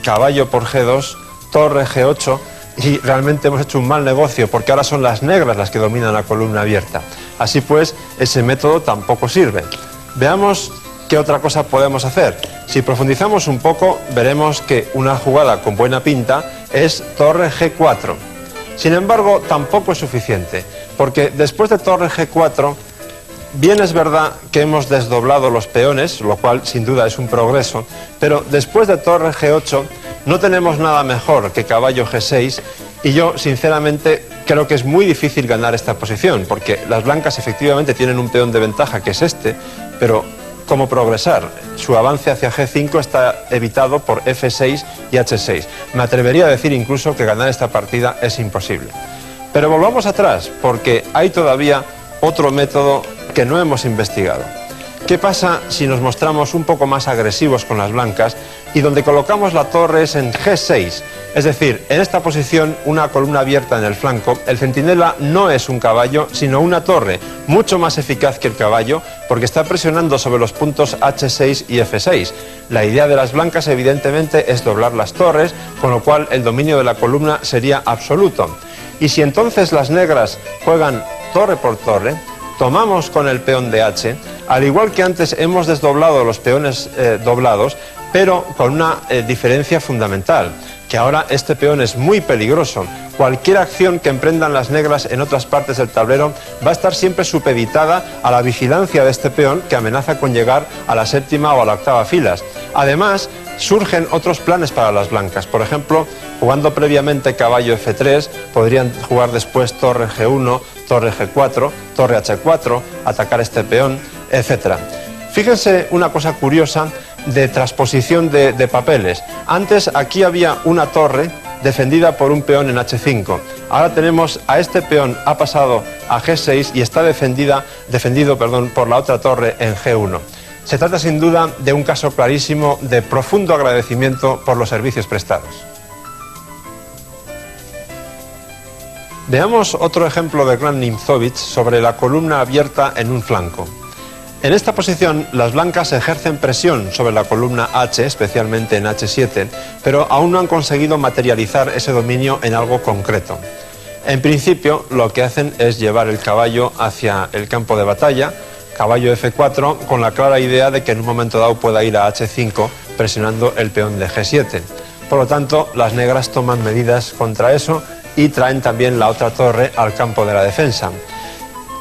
caballo por G2, torre G8, y realmente hemos hecho un mal negocio, porque ahora son las negras las que dominan la columna abierta. Así pues, ese método tampoco sirve. Veamos qué otra cosa podemos hacer. Si profundizamos un poco, veremos que una jugada con buena pinta es torre G4. Sin embargo, tampoco es suficiente, porque después de torre G4, bien es verdad que hemos desdoblado los peones, lo cual sin duda es un progreso, pero después de torre G8 no tenemos nada mejor que caballo G6, y yo sinceramente creo que es muy difícil ganar esta posición, porque las blancas efectivamente tienen un peón de ventaja, que es este, pero ¿cómo progresar? Su avance hacia G5 está evitado por F6 y H6. Me atrevería a decir incluso que ganar esta partida es imposible. Pero volvamos atrás, porque hay todavía otro método que no hemos investigado. ¿Qué pasa si nos mostramos un poco más agresivos con las blancas y donde colocamos la torre es en G6? Es decir, en esta posición, una columna abierta en el flanco, el centinela no es un caballo, sino una torre, mucho más eficaz que el caballo, porque está presionando sobre los puntos H6 y F6. La idea de las blancas, evidentemente, es doblar las torres, con lo cual el dominio de la columna sería absoluto. Y si entonces las negras juegan torre por torre, tomamos con el peón de H, al igual que antes hemos desdoblado los peones doblados, pero con una diferencia fundamental, que ahora este peón es muy peligroso. Cualquier acción que emprendan las negras en otras partes del tablero va a estar siempre supeditada a la vigilancia de este peón, que amenaza con llegar a la séptima o a la octava filas. Además, surgen otros planes para las blancas. Por ejemplo, jugando previamente caballo F3, podrían jugar después torre G1, torre G4, torre H4, atacar este peón, etc. Fíjense una cosa curiosa de transposición de papeles. Antes aquí había una torre defendida por un peón en H5. Ahora tenemos a este peón, ha pasado a G6 y está defendido por la otra torre en G1. Se trata sin duda de un caso clarísimo de profundo agradecimiento por los servicios prestados. Veamos otro ejemplo de Grant Nimzowitsch sobre la columna abierta en un flanco. En esta posición, las blancas ejercen presión sobre la columna H, especialmente en H7, pero aún no han conseguido materializar ese dominio en algo concreto. En principio, lo que hacen es llevar el caballo hacia el campo de batalla, caballo F4, con la clara idea de que en un momento dado pueda ir a H5 presionando el peón de G7. Por lo tanto, las negras toman medidas contra eso y traen también la otra torre al campo de la defensa.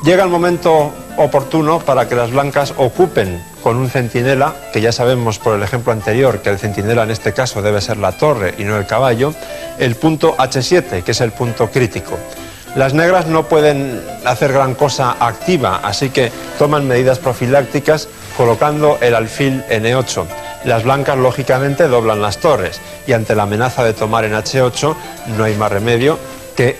Llega el momento oportuno para que las blancas ocupen con un centinela, que ya sabemos por el ejemplo anterior que el centinela en este caso debe ser la torre y no el caballo, el punto H7, que es el punto crítico. Las negras no pueden hacer gran cosa activa, así que toman medidas profilácticas colocando el alfil en E8. Las blancas lógicamente doblan las torres y ante la amenaza de tomar en H8 no hay más remedio que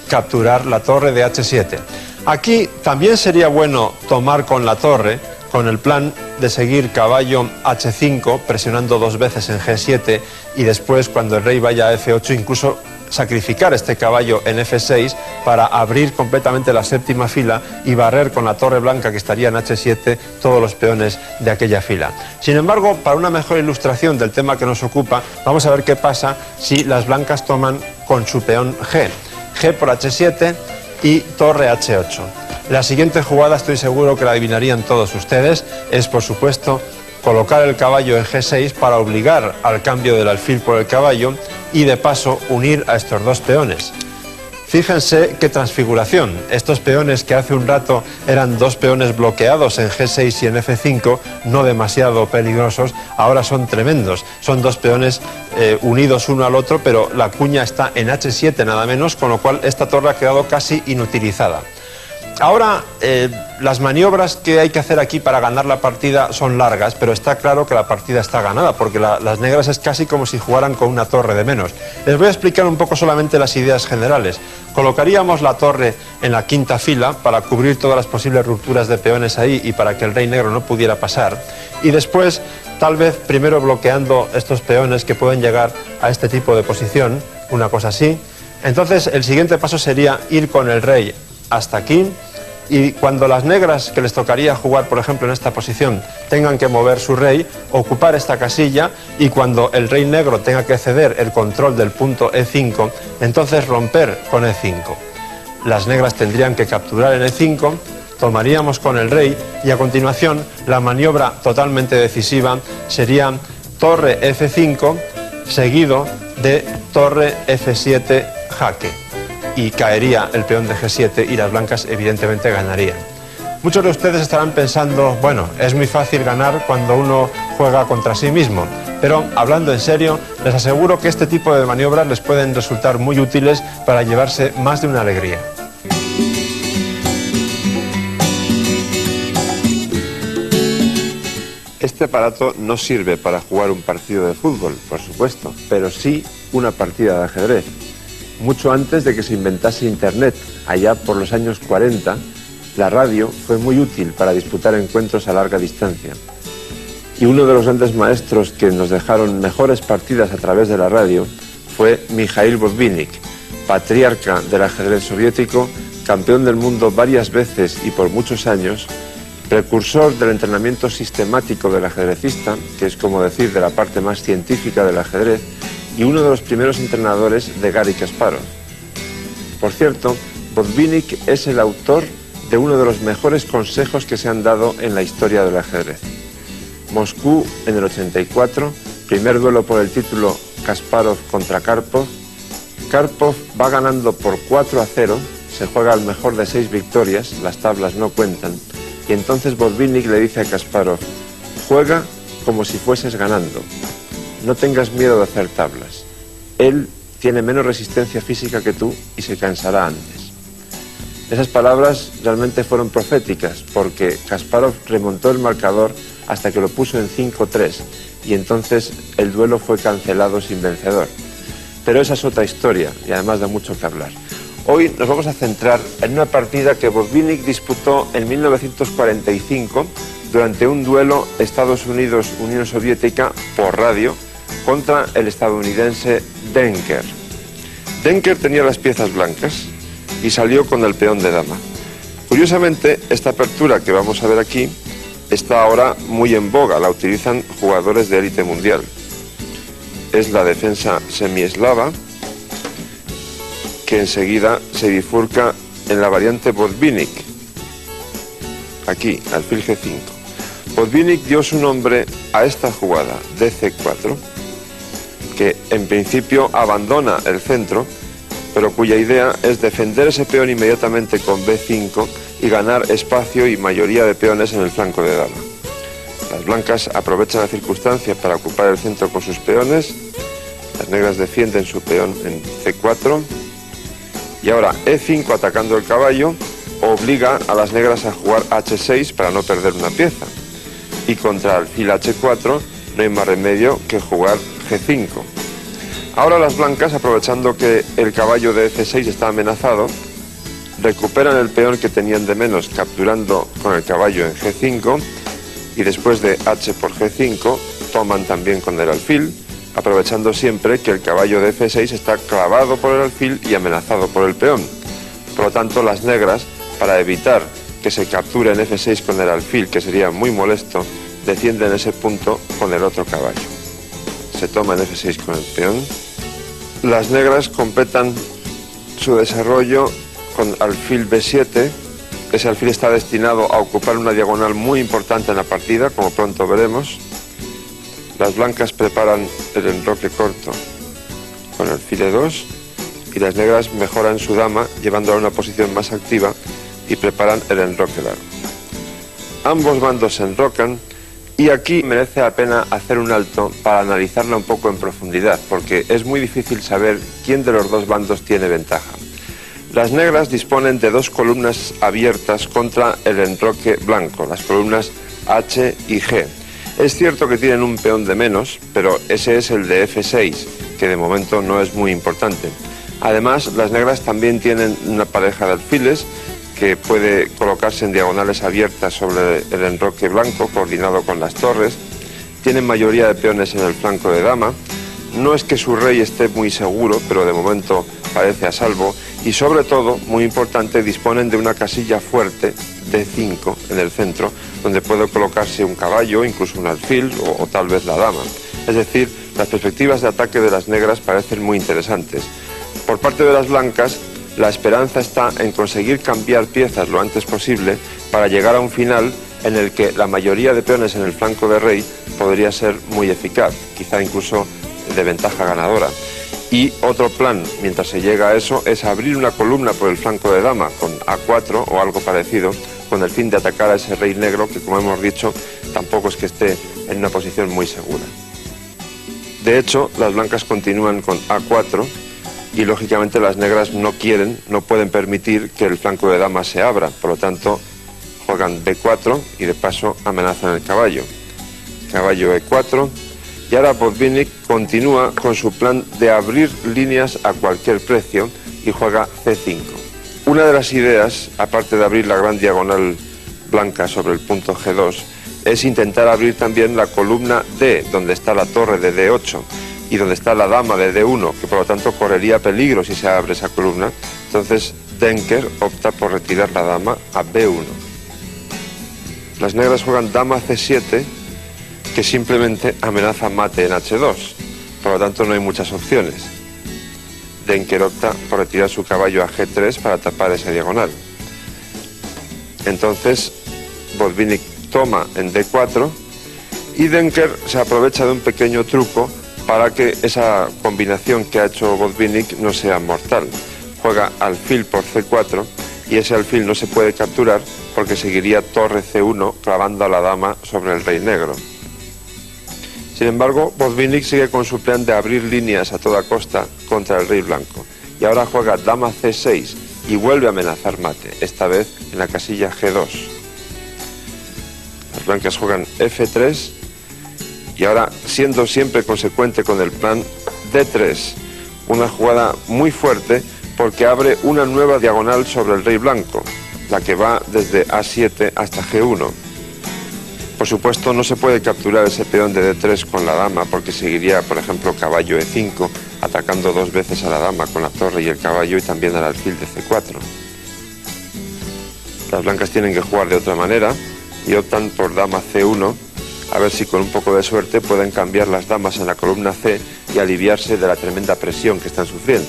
capturar la torre de H7. Aquí también sería bueno tomar con la torre, con el plan de seguir caballo H5, presionando dos veces en G7 y después cuando el rey vaya a F8 incluso sacrificar este caballo en F6 para abrir completamente la séptima fila y barrer con la torre blanca que estaría en H7 todos los peones de aquella fila. Sin embargo, para una mejor ilustración del tema que nos ocupa, vamos a ver qué pasa si las blancas toman con su peón G. G por H7 y torre H8. La siguiente jugada, estoy seguro que la adivinarían todos ustedes, es por supuesto colocar el caballo en G6 para obligar al cambio del alfil por el caballo y de paso unir a estos dos peones. Fíjense qué transfiguración. Estos peones que hace un rato eran dos peones bloqueados en G6 y en F5, no demasiado peligrosos, ahora son tremendos. Son dos peones unidos uno al otro, pero la cuña está en H7 nada menos, con lo cual esta torre ha quedado casi inutilizada. Ahora, las maniobras que hay que hacer aquí para ganar la partida son largas, pero está claro que la partida está ganada, porque las negras es casi como si jugaran con una torre de menos. Les voy a explicar un poco solamente las ideas generales. Colocaríamos la torre en la quinta fila para cubrir todas las posibles rupturas de peones ahí y para que el rey negro no pudiera pasar. Y después, tal vez primero bloqueando estos peones que pueden llegar a este tipo de posición, una cosa así. Entonces, el siguiente paso sería ir con el rey hasta aquí, y cuando las negras que les tocaría jugar, por ejemplo, en esta posición, tengan que mover su rey, ocupar esta casilla, y cuando el rey negro tenga que ceder el control del punto E5, entonces romper con E5. Las negras tendrían que capturar en E5, tomaríamos con el rey, y a continuación la maniobra totalmente decisiva sería torre F5 seguido de torre F7 jaque. Y caería el peón de G7 y las blancas evidentemente ganarían. Muchos de ustedes estarán pensando, bueno, es muy fácil ganar cuando uno juega contra sí mismo, pero hablando en serio, les aseguro que este tipo de maniobras les pueden resultar muy útiles para llevarse más de una alegría. Este aparato no sirve para jugar un partido de fútbol, por supuesto, pero sí una partida de ajedrez. Mucho antes de que se inventase Internet, allá por los años 40, la radio fue muy útil para disputar encuentros a larga distancia. Y uno de los grandes maestros que nos dejaron mejores partidas a través de la radio fue Mikhail Botvinnik, patriarca del ajedrez soviético, campeón del mundo varias veces y por muchos años, precursor del entrenamiento sistemático del ajedrecista, que es como decir de la parte más científica del ajedrez, y uno de los primeros entrenadores de Garry Kasparov. Por cierto, Botvinnik es el autor de uno de los mejores consejos que se han dado en la historia del ajedrez. Moscú en el 84, primer duelo por el título Kasparov contra Karpov. Karpov va ganando por 4-0, se juega al mejor de 6 victorias, las tablas no cuentan, y entonces Botvinnik le dice a Kasparov, juega como si fueses ganando. No tengas miedo de hacer tablas. Él tiene menos resistencia física que tú y se cansará antes. Esas palabras realmente fueron proféticas porque Kasparov remontó el marcador hasta que lo puso en 5-3 y entonces el duelo fue cancelado sin vencedor. Pero esa es otra historia y además da mucho que hablar. Hoy nos vamos a centrar en una partida que Botvinnik disputó en 1945 durante un duelo Estados Unidos-Unión Soviética por radio contra el estadounidense Denker. Denker tenía las piezas blancas y salió con el peón de dama. Curiosamente, esta apertura que vamos a ver aquí está ahora muy en boga, la utilizan jugadores de élite mundial. Es la defensa semieslava, que enseguida se bifurca en la variante Botvinnik, aquí, alfil G5. Botvinnik dio su nombre a esta jugada, DC4, que en principio abandona el centro, pero cuya idea es defender ese peón inmediatamente con B5 y ganar espacio y mayoría de peones en el flanco de dama. Las blancas aprovechan la circunstancia para ocupar el centro con sus peones, las negras defienden su peón en C4, y ahora E5 atacando el caballo obliga a las negras a jugar H6 para no perder una pieza. Y contra alfil H4 no hay más remedio que jugar G5. Ahora las blancas, aprovechando que el caballo de F6 está amenazado, recuperan el peón que tenían de menos capturando con el caballo en G5 y después de H por G5 toman también con el alfil, aprovechando siempre que el caballo de F6 está clavado por el alfil y amenazado por el peón. Por lo tanto, las negras, para evitar que se capture en F6 con el alfil, que sería muy molesto, defienden ese punto con el otro caballo. Se toma en F6 con el peón. Las negras completan su desarrollo con alfil B7. Ese alfil está destinado a ocupar una diagonal muy importante en la partida, como pronto veremos. Las blancas preparan el enroque corto con alfil E2 y las negras mejoran su dama llevándola a una posición más activa y preparan el enroque largo. Ambos bandos se enrocan y aquí merece la pena hacer un alto para analizarla un poco en profundidad, porque es muy difícil saber quién de los dos bandos tiene ventaja. Las negras disponen de dos columnas abiertas contra el enroque blanco, las columnas H y G. Es cierto que tienen un peón de menos, pero ese es el de F6, que de momento no es muy importante. Además, las negras también tienen una pareja de alfiles que puede colocarse en diagonales abiertas sobre el enroque blanco, coordinado con las torres. Tienen mayoría de peones en el flanco de dama. No es que su rey esté muy seguro, pero de momento parece a salvo. Y sobre todo, muy importante, disponen de una casilla fuerte de 5 en el centro, donde puede colocarse un caballo, incluso un alfil o tal vez la dama. Es decir, las perspectivas de ataque de las negras parecen muy interesantes. Por parte de las blancas, la esperanza está en conseguir cambiar piezas lo antes posible para llegar a un final en el que la mayoría de peones en el flanco de rey podría ser muy eficaz, quizá incluso de ventaja ganadora. Y otro plan, mientras se llega a eso, es abrir una columna por el flanco de dama con A4 o algo parecido, con el fin de atacar a ese rey negro que, como hemos dicho, tampoco es que esté en una posición muy segura. De hecho, las blancas continúan con A4 y, lógicamente, las negras no pueden permitir que el flanco de dama se abra. Por lo tanto, juegan B4 y, de paso, amenazan el caballo. Caballo E4. Y ahora Botvinnik continúa con su plan de abrir líneas a cualquier precio y juega C5. Una de las ideas, aparte de abrir la gran diagonal blanca sobre el punto G2, es intentar abrir también la columna D, donde está la torre de D8 y donde está la dama de D1, que por lo tanto correría peligro si se abre esa columna. Entonces Denker opta por retirar la dama a B1. Las negras juegan dama C7, que simplemente amenaza mate en H2, por lo tanto no hay muchas opciones. Denker opta por retirar su caballo a G3 para tapar esa diagonal. Entonces Botvinnik toma en D4 y Denker se aprovecha de un pequeño truco para que esa combinación que ha hecho Botvinnik no sea mortal. Juega alfil por C4 y ese alfil no se puede capturar porque seguiría torre C1 clavando a la dama sobre el rey negro. Sin embargo, Botvinnik sigue con su plan de abrir líneas a toda costa contra el rey blanco. Y ahora juega dama C6 y vuelve a amenazar mate, esta vez en la casilla G2. Las blancas juegan F3 y ahora, siendo siempre consecuente con el plan, D3. Una jugada muy fuerte porque abre una nueva diagonal sobre el rey blanco, la que va desde A7 hasta G1. Por supuesto, no se puede capturar ese peón de D3 con la dama porque seguiría, por ejemplo, caballo E5, atacando dos veces a la dama con la torre y el caballo y también al alfil de C4. Las blancas tienen que jugar de otra manera y optan por dama C1, a ver si con un poco de suerte pueden cambiar las damas en la columna C y aliviarse de la tremenda presión que están sufriendo.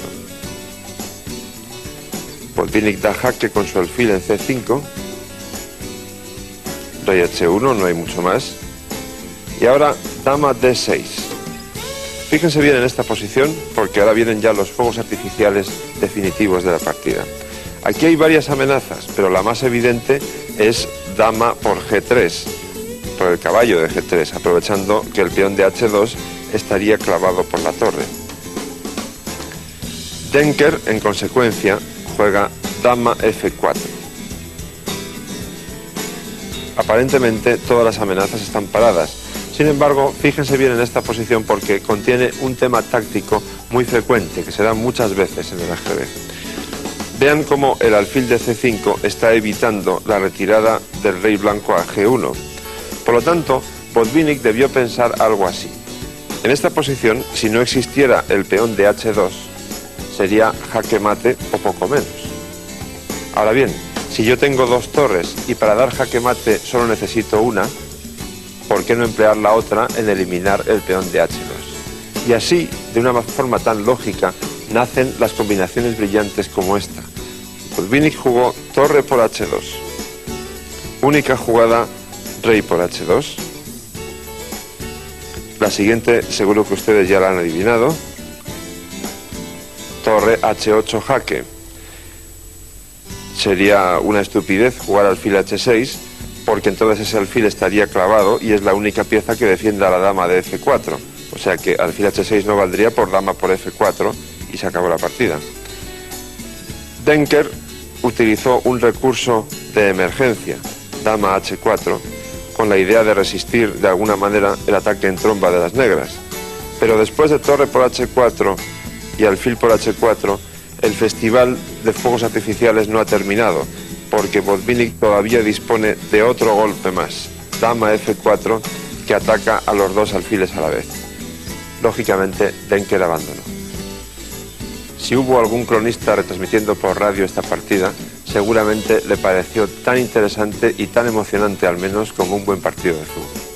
Botvinnik da jaque con su alfil en C5. Rey H1, no hay mucho más. Y ahora dama D6. Fíjense bien en esta posición porque ahora vienen ya los fuegos artificiales definitivos de la partida. Aquí hay varias amenazas, pero la más evidente es dama por G3, por el caballo de G3, aprovechando que el peón de H2 estaría clavado por la torre. Denker, en consecuencia, juega dama F4. Aparentemente todas las amenazas están paradas. Sin embargo, fíjense bien en esta posición porque contiene un tema táctico muy frecuente que se da muchas veces en el ajedrez. Vean cómo el alfil de C5 está evitando la retirada del rey blanco a G1. Por lo tanto, Botvinnik debió pensar algo así. En esta posición, si no existiera el peón de H2, sería jaque mate o poco menos. Ahora bien, si yo tengo dos torres y para dar jaque mate solo necesito una, ¿por qué no emplear la otra en eliminar el peón de H2? Y así, de una forma tan lógica, nacen las combinaciones brillantes como esta. Botvinnik jugó torre por H2. Única jugada, rey por H2. La siguiente seguro que ustedes ya la han adivinado. Torre H8 jaque. Sería una estupidez jugar alfil H6 porque entonces ese alfil estaría clavado y es la única pieza que defienda a la dama de F4. O sea que alfil H6 no valdría por dama por F4 y se acabó la partida. Denker utilizó un recurso de emergencia, dama H4, con la idea de resistir de alguna manera el ataque en tromba de las negras. Pero después de torre por H4 y alfil por H4, el festival de fuegos artificiales no ha terminado, porque Botvinnik todavía dispone de otro golpe más, dama F4, que ataca a los dos alfiles a la vez. Lógicamente, Denker abandonó. Si hubo algún cronista retransmitiendo por radio esta partida, seguramente le pareció tan interesante y tan emocionante al menos como un buen partido de fútbol.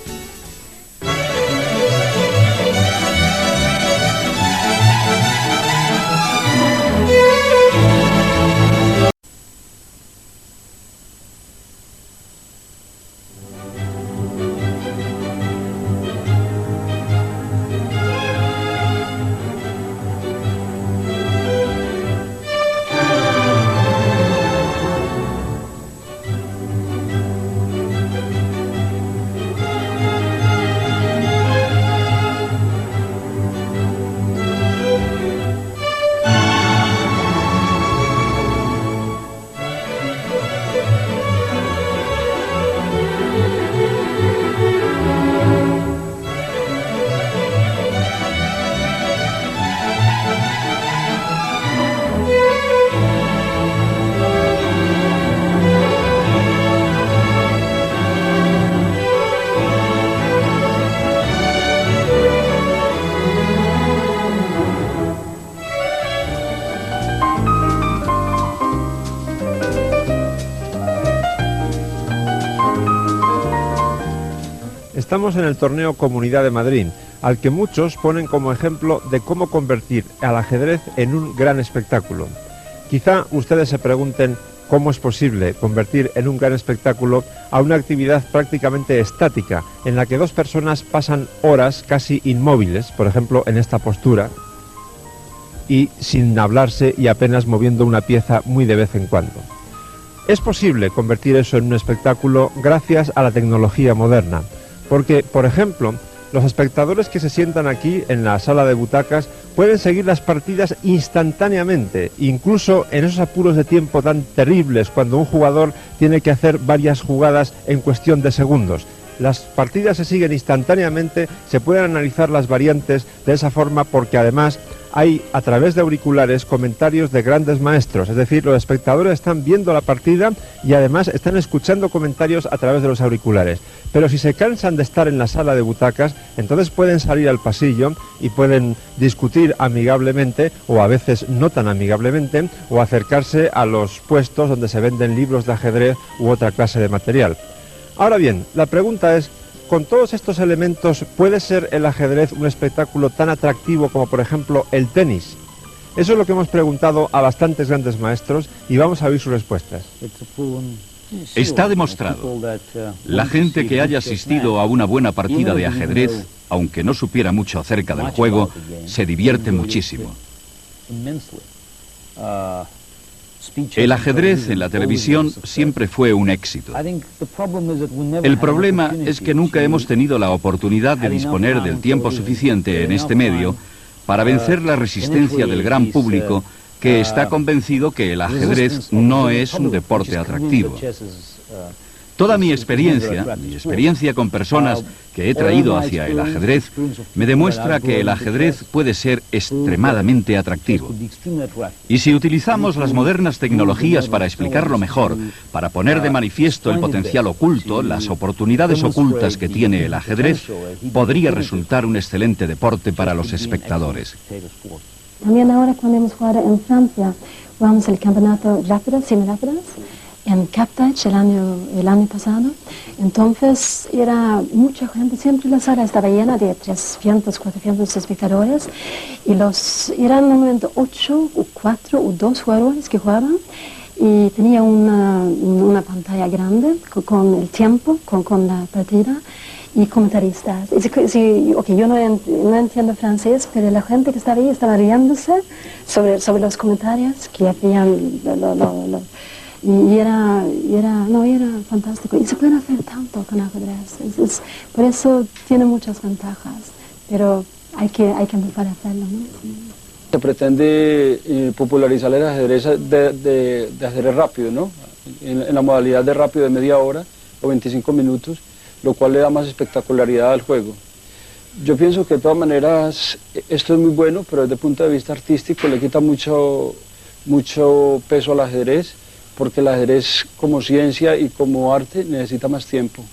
Estamos en el torneo Comunidad de Madrid, al que muchos ponen como ejemplo de cómo convertir al ajedrez en un gran espectáculo. Quizá ustedes se pregunten cómo es posible convertir en un gran espectáculo a una actividad prácticamente estática, en la que dos personas pasan horas casi inmóviles, por ejemplo en esta postura, y sin hablarse y apenas moviendo una pieza muy de vez en cuando. Es posible convertir eso en un espectáculo gracias a la tecnología moderna. Porque, por ejemplo, los espectadores que se sientan aquí en la sala de butacas pueden seguir las partidas instantáneamente, incluso en esos apuros de tiempo tan terribles cuando un jugador tiene que hacer varias jugadas en cuestión de segundos. Las partidas se siguen instantáneamente, se pueden analizar las variantes de esa forma porque además hay a través de auriculares comentarios de grandes maestros, es decir, los espectadores están viendo la partida y además están escuchando comentarios a través de los auriculares. Pero si se cansan de estar en la sala de butacas, entonces pueden salir al pasillo y pueden discutir amigablemente o a veces no tan amigablemente o acercarse a los puestos donde se venden libros de ajedrez u otra clase de material. Ahora bien, la pregunta es, ¿con todos estos elementos puede ser el ajedrez un espectáculo tan atractivo como por ejemplo el tenis? Eso es lo que hemos preguntado a bastantes grandes maestros y vamos a oír sus respuestas. Está demostrado. La gente que haya asistido a una buena partida de ajedrez, aunque no supiera mucho acerca del juego, se divierte muchísimo. El ajedrez en la televisión siempre fue un éxito. El problema es que nunca hemos tenido la oportunidad de disponer del tiempo suficiente en este medio para vencer la resistencia del gran público que está convencido que el ajedrez no es un deporte atractivo. Toda mi experiencia con personas que he traído hacia el ajedrez, me demuestra que el ajedrez puede ser extremadamente atractivo. Y si utilizamos las modernas tecnologías para explicarlo mejor, para poner de manifiesto el potencial oculto, las oportunidades ocultas que tiene el ajedrez, podría resultar un excelente deporte para los espectadores. También ahora cuando hemos jugado en Francia, jugamos el campeonato rápido, semirápidas, en Kapteich el año pasado. Entonces era mucha gente, siempre la sala estaba llena de 300, 400 espectadores y eran normalmente 8 o 4 o 2 jugadores que jugaban y tenía una pantalla grande con el tiempo, con la partida y comentaristas. Yo no entiendo francés, pero la gente que estaba ahí estaba riéndose sobre los comentarios que hacían y era fantástico. Y se puede hacer tanto con ajedrez. Por eso tiene muchas ventajas, pero hay que empezar a hacerlo, ¿no? Se pretende popularizar el ajedrez de ajedrez rápido, ¿no? En la modalidad de rápido de media hora o 25 minutos, lo cual le da más espectacularidad al juego. Yo pienso que de todas maneras esto es muy bueno, pero desde el punto de vista artístico le quita mucho peso al ajedrez, porque el ajedrez como ciencia y como arte necesita más tiempo,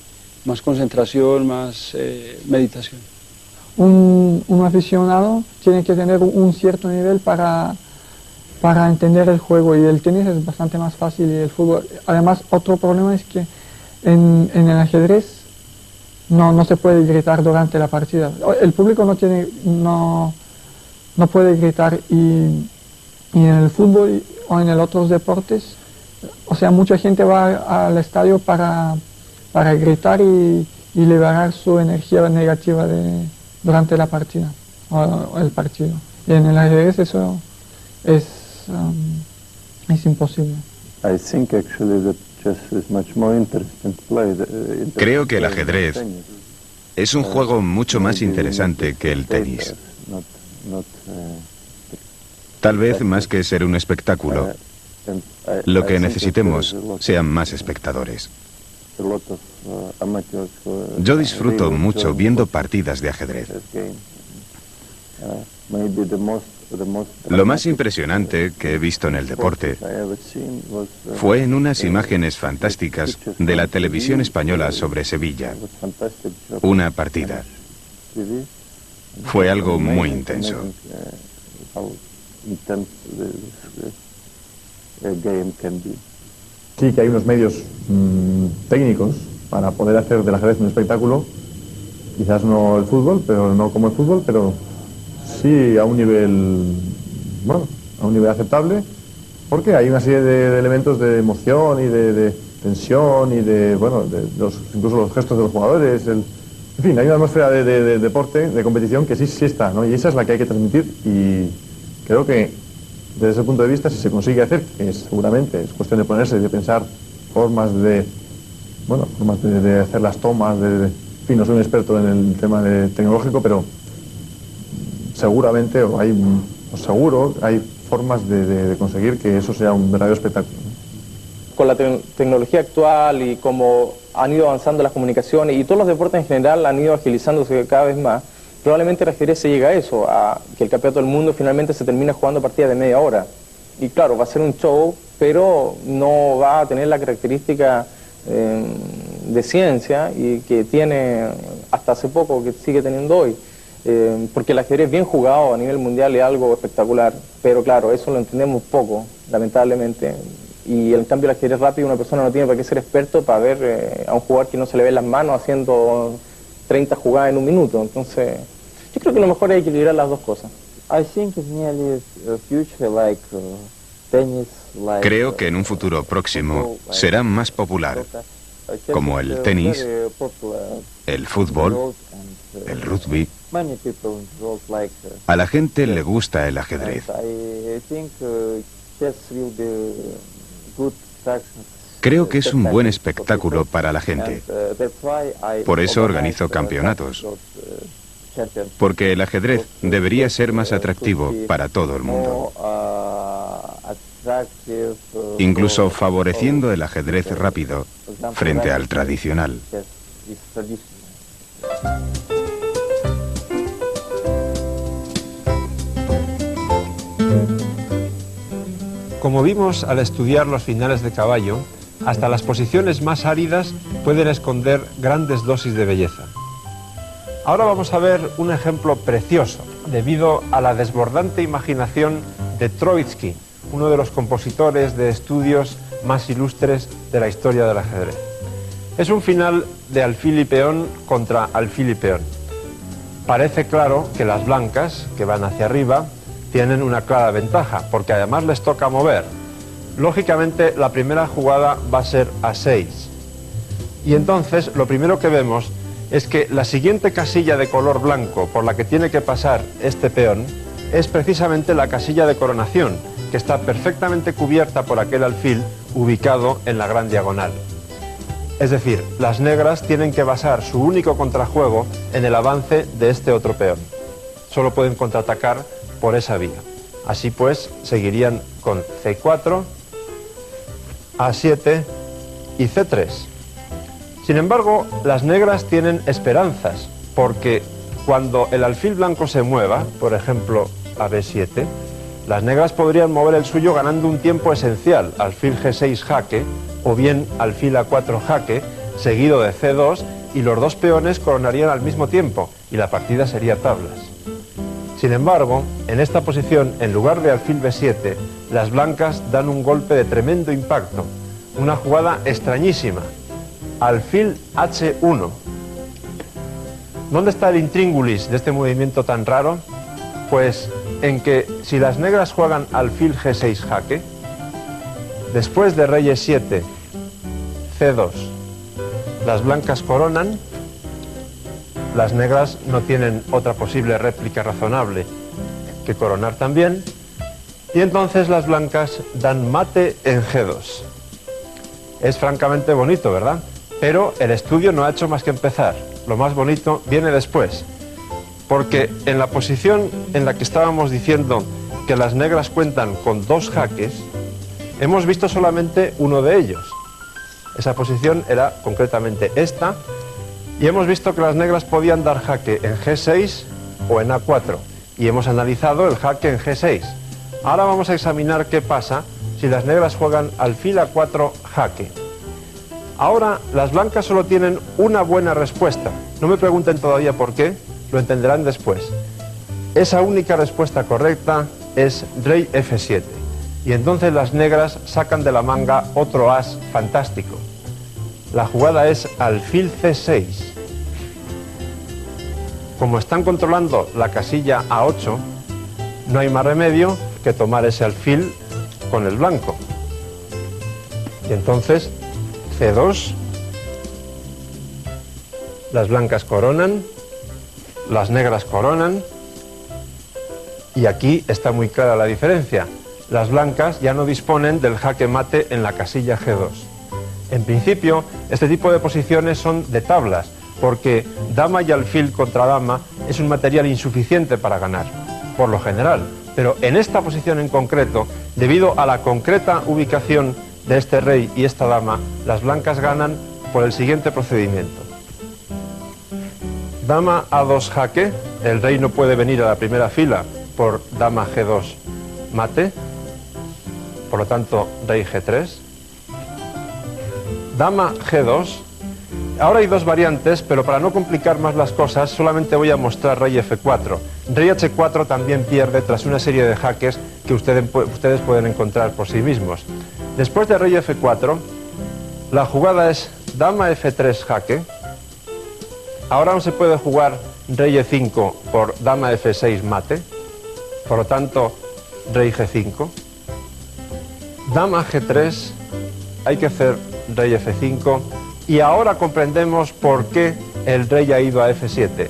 más concentración, más meditación. Un aficionado tiene que tener un cierto nivel para entender el juego, y el tenis es bastante más fácil, y el fútbol. Además, otro problema es que en el ajedrez no se puede gritar durante la partida. El público no puede gritar, y en el fútbol o en otros deportes, o sea, mucha gente va al estadio para gritar y liberar su energía negativa durante la partida o el partido. Y en el ajedrez eso es imposible. Creo que el ajedrez es un juego mucho más interesante que el tenis. Tal vez más que ser un espectáculo, lo que necesitemos sean más espectadores. Yo disfruto mucho viendo partidas de ajedrez. Lo más impresionante que he visto en el deporte fue en unas imágenes fantásticas de la televisión española sobre Sevilla. Una partida. Fue algo muy intenso. Sí que hay unos medios técnicos para poder hacer del ajedrez un espectáculo, quizás no el fútbol, pero no como el fútbol, pero sí a un nivel, bueno, a un nivel aceptable, porque hay una serie de elementos de emoción y de tensión y incluso los gestos de los jugadores, en fin, hay una atmósfera de deporte, de competición que sí está, ¿no? Y esa es la que hay que transmitir, y creo que desde ese punto de vista, si se consigue hacer, que seguramente es cuestión de ponerse y de pensar formas de hacer las tomas, en fin, no soy un experto en el tema tecnológico, pero seguramente hay formas de conseguir que eso sea un verdadero espectáculo. Con la tecnología actual y como han ido avanzando las comunicaciones y todos los deportes en general han ido agilizándose cada vez más, probablemente el ajedrez se llega a eso, a que el campeonato del mundo finalmente se termina jugando partidas de media hora. Y claro, va a ser un show, pero no va a tener la característica de ciencia y que tiene hasta hace poco, que sigue teniendo hoy. Porque el ajedrez bien jugado a nivel mundial es algo espectacular, pero claro, eso lo entendemos poco, lamentablemente. Y en cambio el ajedrez rápido, una persona no tiene para qué ser experto para ver a un jugador que no se le ven las manos haciendo 30 jugadas en un minuto. Entonces, yo creo que lo mejor es equilibrar las dos cosas. Creo que en un futuro próximo será más popular, como el tenis, el fútbol, el rugby. A la gente le gusta el ajedrez. Creo que es un buen espectáculo para la gente. Por eso organizo campeonatos. Porque el ajedrez debería ser más atractivo para todo el mundo. Incluso favoreciendo el ajedrez rápido frente al tradicional. Como vimos al estudiar los finales de caballo, hasta las posiciones más áridas pueden esconder grandes dosis de belleza. Ahora vamos a ver un ejemplo precioso, debido a la desbordante imaginación de Troitsky, uno de los compositores de estudios más ilustres de la historia del ajedrez. Es un final de alfil y peón contra alfil y peón. Parece claro que las blancas, que van hacia arriba, tienen una clara ventaja, porque además les toca mover. Lógicamente, la primera jugada va a ser A6. Y entonces, lo primero que vemos es que la siguiente casilla de color blanco por la que tiene que pasar este peón es precisamente la casilla de coronación, que está perfectamente cubierta por aquel alfil ubicado en la gran diagonal. Es decir, las negras tienen que basar su único contrajuego en el avance de este otro peón. Solo pueden contraatacar por esa vía. Así pues, seguirían con C4, A7 y C3. Sin embargo, las negras tienen esperanzas, porque cuando el alfil blanco se mueva, por ejemplo, a B7, las negras podrían mover el suyo ganando un tiempo esencial, alfil G6 jaque, o bien alfil A4 jaque, seguido de C2, y los dos peones coronarían al mismo tiempo, y la partida sería tablas. Sin embargo, en esta posición, en lugar de alfil B7, las blancas dan un golpe de tremendo impacto, una jugada extrañísima, alfil H1. ¿Dónde está el intríngulis de este movimiento tan raro? Pues en que si las negras juegan alfil G6 jaque, después de rey E7, C2, las blancas coronan, las negras no tienen otra posible réplica razonable que coronar también, y entonces las blancas dan mate en G2. Es francamente bonito, ¿verdad? Pero el estudio no ha hecho más que empezar. Lo más bonito viene después, porque en la posición en la que estábamos diciendo que las negras cuentan con dos jaques, hemos visto solamente uno de ellos. Esa posición era concretamente esta, y hemos visto que las negras podían dar jaque en G6 o en A4, y hemos analizado el jaque en G6. Ahora vamos a examinar qué pasa si las negras juegan alfil A4 jaque. Ahora las blancas solo tienen una buena respuesta. No me pregunten todavía por qué, lo entenderán después. Esa única respuesta correcta es rey F7. Y entonces las negras sacan de la manga otro as fantástico. La jugada es alfil C6. Como están controlando la casilla A8, no hay más remedio que tomar ese alfil con el blanco. Y entonces C2, las blancas coronan, las negras coronan, y aquí está muy clara la diferencia. Las blancas ya no disponen del jaque mate en la casilla G2. En principio, este tipo de posiciones son de tablas, porque dama y alfil contra dama es un material insuficiente para ganar, por lo general. Pero en esta posición en concreto, debido a la concreta ubicación de este rey y esta dama, las blancas ganan por el siguiente procedimiento. Dama A2 jaque, el rey no puede venir a la primera fila por dama G2 mate, por lo tanto rey G3. Dama G2. Ahora hay dos variantes, pero para no complicar más las cosas, solamente voy a mostrar rey F4. Rey H4 también pierde tras una serie de jaques que ustedes pueden encontrar por sí mismos. Después de rey F4, la jugada es dama F3 jaque. Ahora no se puede jugar rey E5 por dama F6 mate, por lo tanto rey G5. Dama G3, hay que hacer rey F5, y ahora comprendemos por qué el rey ha ido a F7,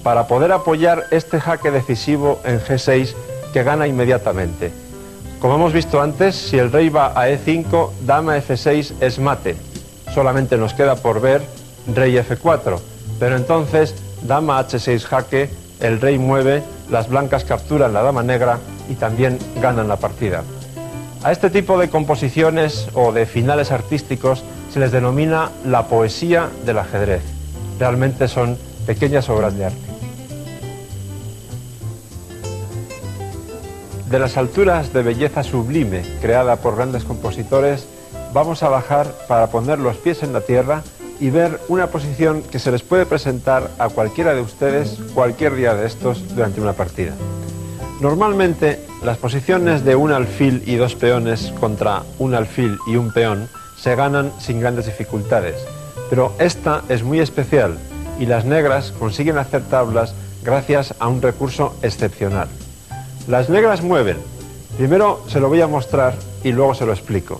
para poder apoyar este jaque decisivo en G6 que gana inmediatamente. Como hemos visto antes, si el rey va a E5, dama F6 es mate. Solamente nos queda por ver rey F4, pero entonces dama H6 jaque, el rey mueve, las blancas capturan la dama negra y también ganan la partida. A este tipo de composiciones o de finales artísticos se les denomina la poesía del ajedrez. Realmente son pequeñas obras de arte. De las alturas de belleza sublime creada por grandes compositores, vamos a bajar para poner los pies en la tierra y ver una posición que se les puede presentar a cualquiera de ustedes cualquier día de estos durante una partida. Normalmente, las posiciones de un alfil y dos peones contra un alfil y un peón se ganan sin grandes dificultades, pero esta es muy especial y las negras consiguen hacer tablas gracias a un recurso excepcional. Las negras mueven. Primero se lo voy a mostrar y luego se lo explico,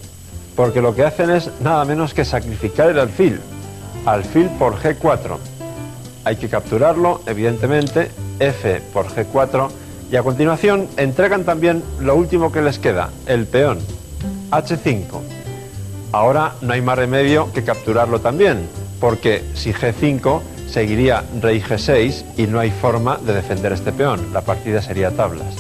porque lo que hacen es nada menos que sacrificar el alfil. Alfil por G4. Hay que capturarlo, evidentemente, F por G4, y a continuación entregan también lo último que les queda, el peón, H5. Ahora no hay más remedio que capturarlo también, porque si G5 seguiría rey G6 y no hay forma de defender este peón, la partida sería tablas.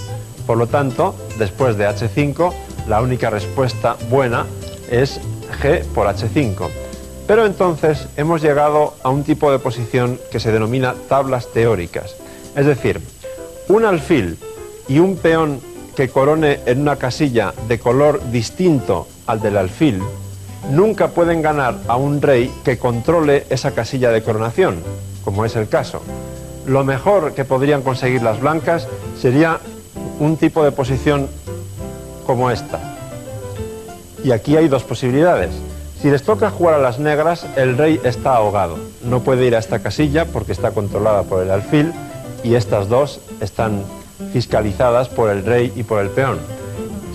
Por lo tanto, después de H5, la única respuesta buena es G por H5. Pero entonces hemos llegado a un tipo de posición que se denomina tablas teóricas. Es decir, un alfil y un peón que corone en una casilla de color distinto al del alfil nunca pueden ganar a un rey que controle esa casilla de coronación, como es el caso. Lo mejor que podrían conseguir las blancas sería un tipo de posición como esta. Y aquí hay dos posibilidades. Si les toca jugar a las negras, el rey está ahogado. No puede ir a esta casilla porque está controlada por el alfil y estas dos están fiscalizadas por el rey y por el peón.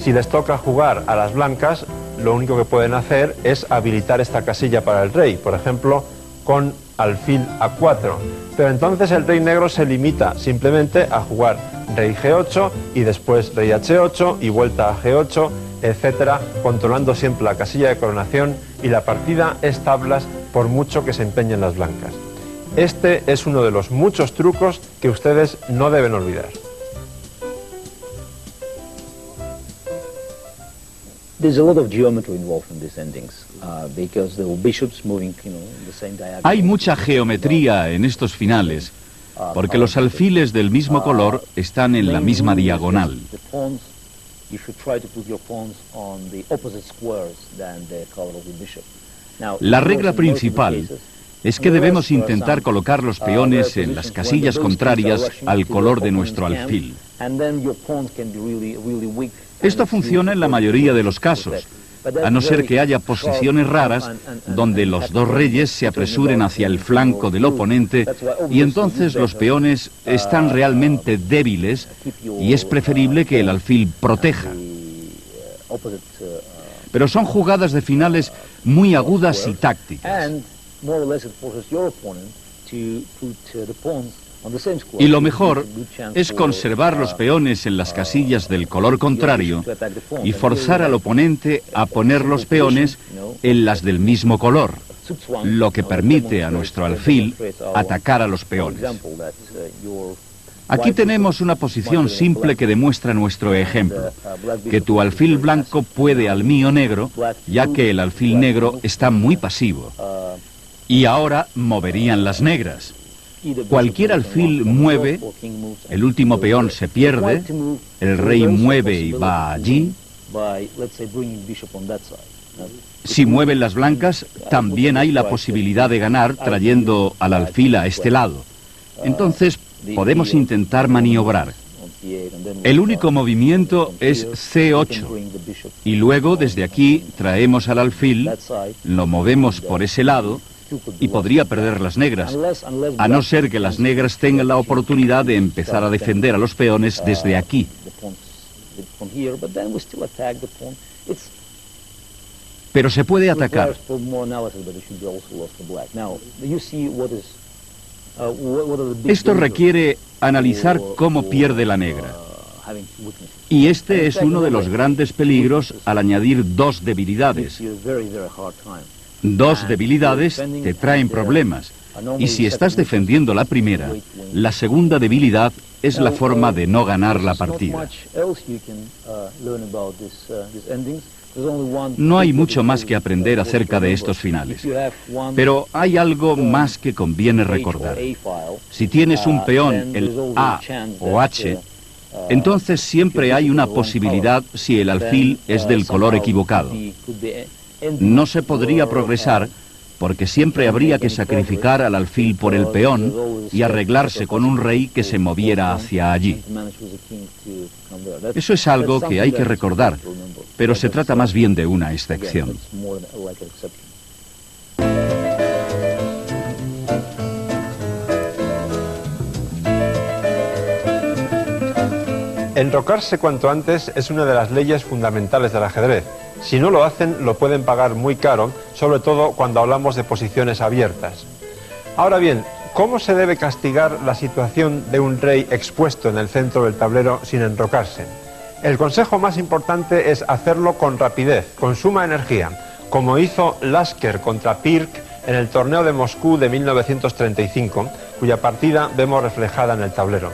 Si les toca jugar a las blancas, lo único que pueden hacer es habilitar esta casilla para el rey, por ejemplo, con alfil A4. Pero entonces el rey negro se limita simplemente a jugar rey G8 y después rey H8 y vuelta a G8, etcétera, controlando siempre la casilla de coronación, y la partida es tablas por mucho que se empeñen las blancas. Este es uno de los muchos trucos que ustedes no deben olvidar. Hay mucha geometría en estos finales, porque los alfiles del mismo color están en la misma diagonal. La regla principal es que debemos intentar colocar los peones en las casillas contrarias al color de nuestro alfil. Esto funciona en la mayoría de los casos, a no ser que haya posiciones raras donde los dos reyes se apresuren hacia el flanco del oponente y entonces los peones están realmente débiles y es preferible que el alfil proteja. Pero son jugadas de finales muy agudas y tácticas. Y lo mejor es conservar los peones en las casillas del color contrario y forzar al oponente a poner los peones en las del mismo color, lo que permite a nuestro alfil atacar a los peones. Aquí tenemos una posición simple que demuestra nuestro ejemplo, que tu alfil blanco puede al mío negro, ya que el alfil negro está muy pasivo. Y ahora moverían las negras. Cualquier alfil mueve, el último peón se pierde, el rey mueve y va allí. Si mueven las blancas, también hay la posibilidad de ganar trayendo al alfil a este lado. Entonces podemos intentar maniobrar. El único movimiento es C8 y luego desde aquí traemos al alfil, lo movemos por ese lado y podría perder las negras, a no ser que las negras tengan la oportunidad de empezar a defender a los peones desde aquí. Pero se puede atacar. Esto requiere analizar cómo pierde la negra. Y este es uno de los grandes peligros al añadir dos debilidades. Dos debilidades te traen problemas, y si estás defendiendo la primera, la segunda debilidad es la forma de no ganar la partida. No hay mucho más que aprender acerca de estos finales, pero hay algo más que conviene recordar. Si tienes un peón, el A o H, entonces siempre hay una posibilidad si el alfil es del color equivocado. No se podría progresar porque siempre habría que sacrificar al alfil por el peón y arreglarse con un rey que se moviera hacia allí. Eso es algo que hay que recordar, pero se trata más bien de una excepción. Enrocarse cuanto antes es una de las leyes fundamentales del ajedrez. Si no lo hacen, lo pueden pagar muy caro, sobre todo cuando hablamos de posiciones abiertas. Ahora bien, ¿cómo se debe castigar la situación de un rey expuesto en el centro del tablero sin enrocarse? El consejo más importante es hacerlo con rapidez, con suma energía, como hizo Lasker contra Pirc en el torneo de Moscú de 1935, cuya partida vemos reflejada en el tablero.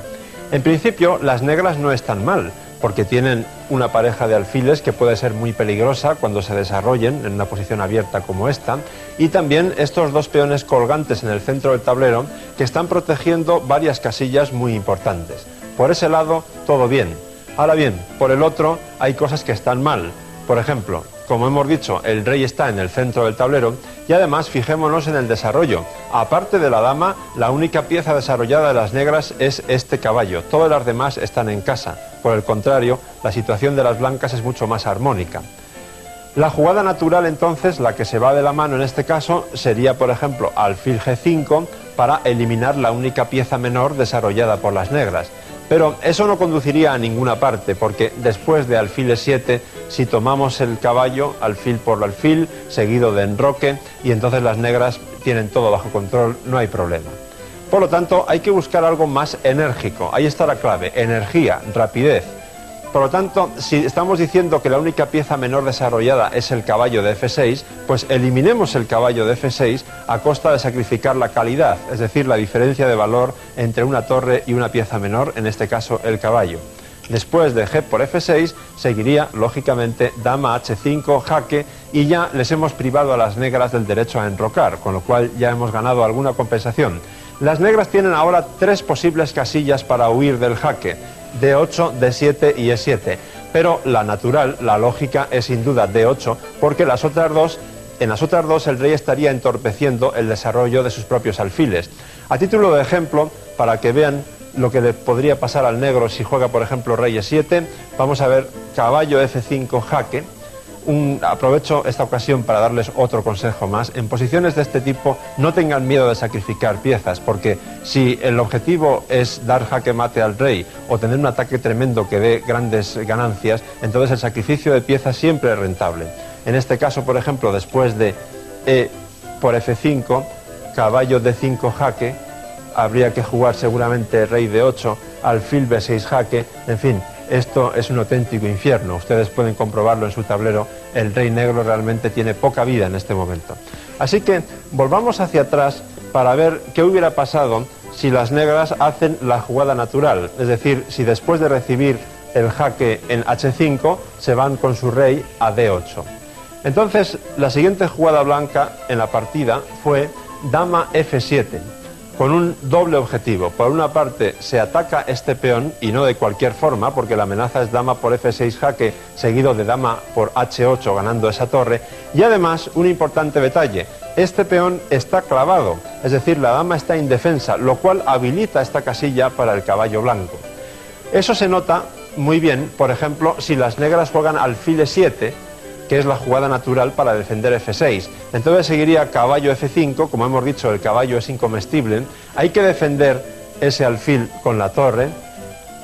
En principio, las negras no están mal, porque tienen una pareja de alfiles que puede ser muy peligrosa cuando se desarrollen en una posición abierta como esta, y también estos dos peones colgantes en el centro del tablero que están protegiendo varias casillas muy importantes. Por ese lado, todo bien. Ahora bien, por el otro hay cosas que están mal. Por ejemplo, como hemos dicho, el rey está en el centro del tablero y además fijémonos en el desarrollo. Aparte de la dama, la única pieza desarrollada de las negras es este caballo. Todas las demás están en casa. Por el contrario, la situación de las blancas es mucho más armónica. La jugada natural entonces, la que se va de la mano en este caso, sería por ejemplo alfil G5 para eliminar la única pieza menor desarrollada por las negras. Pero eso no conduciría a ninguna parte, porque después de alfil E7, si tomamos el caballo, alfil por alfil, seguido de enroque, y entonces las negras tienen todo bajo control, no hay problema. Por lo tanto, hay que buscar algo más enérgico. Ahí está la clave, energía, rapidez. Por lo tanto, si estamos diciendo que la única pieza menor desarrollada es el caballo de F6, pues eliminemos el caballo de F6 a costa de sacrificar la calidad, es decir, la diferencia de valor entre una torre y una pieza menor, en este caso el caballo. Después de G por F6 seguiría, lógicamente, dama H5, jaque, y ya les hemos privado a las negras del derecho a enrocar, con lo cual ya hemos ganado alguna compensación. Las negras tienen ahora tres posibles casillas para huir del jaque: D8, D7 y E7, pero la natural, la lógica, es sin duda D8, porque en las otras dos el rey estaría entorpeciendo el desarrollo de sus propios alfiles. A título de ejemplo, para que vean lo que le podría pasar al negro si juega, por ejemplo, rey E7, vamos a ver caballo F5 jaque. Aprovecho esta ocasión para darles otro consejo más. En posiciones de este tipo no tengan miedo de sacrificar piezas, porque si el objetivo es dar jaque mate al rey o tener un ataque tremendo que dé grandes ganancias, entonces el sacrificio de piezas siempre es rentable. En este caso, por ejemplo, después de E por F5, caballo D5 jaque, habría que jugar seguramente rey D8, alfil B6 jaque, en fin. Esto es un auténtico infierno, ustedes pueden comprobarlo en su tablero, el rey negro realmente tiene poca vida en este momento. Así que volvamos hacia atrás para ver qué hubiera pasado si las negras hacen la jugada natural, es decir, si después de recibir el jaque en H5 se van con su rey a D8. Entonces, la siguiente jugada blanca en la partida fue dama F7. Con un doble objetivo. Por una parte se ataca este peón, y no de cualquier forma, porque la amenaza es dama por F6 jaque seguido de dama por H8 ganando esa torre, y además un importante detalle: este peón está clavado, es decir, la dama está indefensa, lo cual habilita esta casilla para el caballo blanco. Eso se nota muy bien, por ejemplo, si las negras juegan alfil E7, que es la jugada natural para defender F6. Entonces seguiría caballo F5, como hemos dicho, el caballo es incomestible, hay que defender ese alfil con la torre,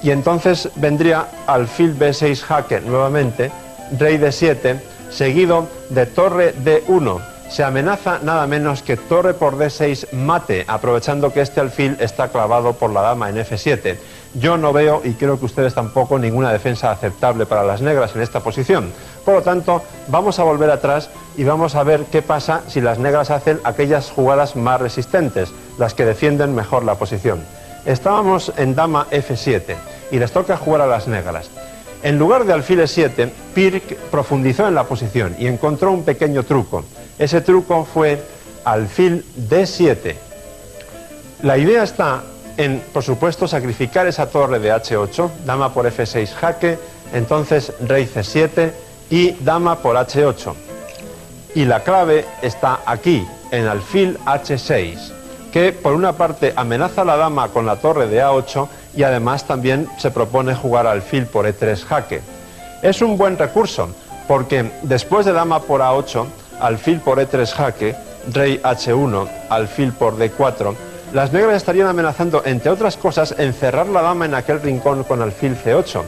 y entonces vendría alfil B6 jaque nuevamente, rey D7, seguido de torre D1. Se amenaza nada menos que torre por D6 mate, aprovechando que este alfil está clavado por la dama en F7. Yo no veo, y creo que ustedes tampoco, ninguna defensa aceptable para las negras en esta posición. Por lo tanto, vamos a volver atrás y vamos a ver qué pasa si las negras hacen aquellas jugadas más resistentes, las que defienden mejor la posición. Estábamos en dama F7 y les toca jugar a las negras. En lugar de alfil E7, Pirc profundizó en la posición y encontró un pequeño truco. Ese truco fue alfil D7. La idea está en, por supuesto, sacrificar esa torre de H8, dama por F6 jaque, entonces rey C7 y dama por H8. Y la clave está aquí, en alfil H6, que por una parte amenaza a la dama con la torre de A8 y además también se propone jugar alfil por E3 jaque. Es un buen recurso, porque después de dama por A8, alfil por E3 jaque, rey H1, alfil por D4, las negras estarían amenazando, entre otras cosas, encerrar la dama en aquel rincón con alfil C8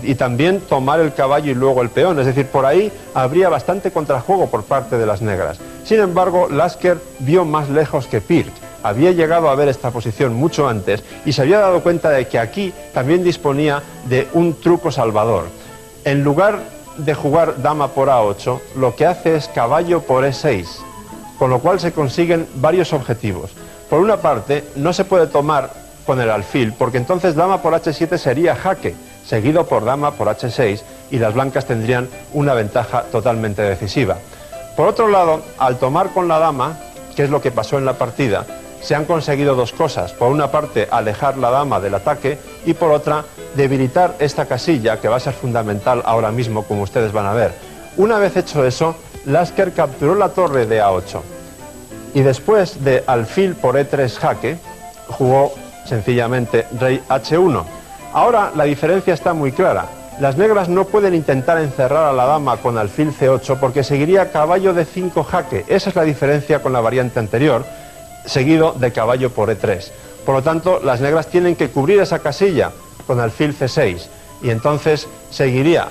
y también tomar el caballo y luego el peón, es decir, por ahí habría bastante contrajuego por parte de las negras. Sin embargo, Lasker vio más lejos que Pirc, había llegado a ver esta posición mucho antes y se había dado cuenta de que aquí también disponía de un truco salvador. En lugar de jugar dama por A8, lo que hace es caballo por E6, con lo cual se consiguen varios objetivos. Por una parte, no se puede tomar con el alfil, porque entonces dama por H7 sería jaque. seguido por dama por h6, y las blancas tendrían una ventaja totalmente decisiva. Por otro lado, al tomar con la dama, que es lo que pasó en la partida, se han conseguido dos cosas. Por una parte, alejar la dama del ataque, y por otra, debilitar esta casilla, que va a ser fundamental ahora mismo, como ustedes van a ver. Una vez hecho eso, Lasker capturó la torre de A8, y después de alfil por E3 jaque, jugó sencillamente rey H1. Ahora la diferencia está muy clara. Las negras no pueden intentar encerrar a la dama con alfil C8 porque seguiría caballo D5 jaque. Esa es la diferencia con la variante anterior, seguido de caballo por E3. Por lo tanto, las negras tienen que cubrir esa casilla con alfil C6, y entonces seguiría,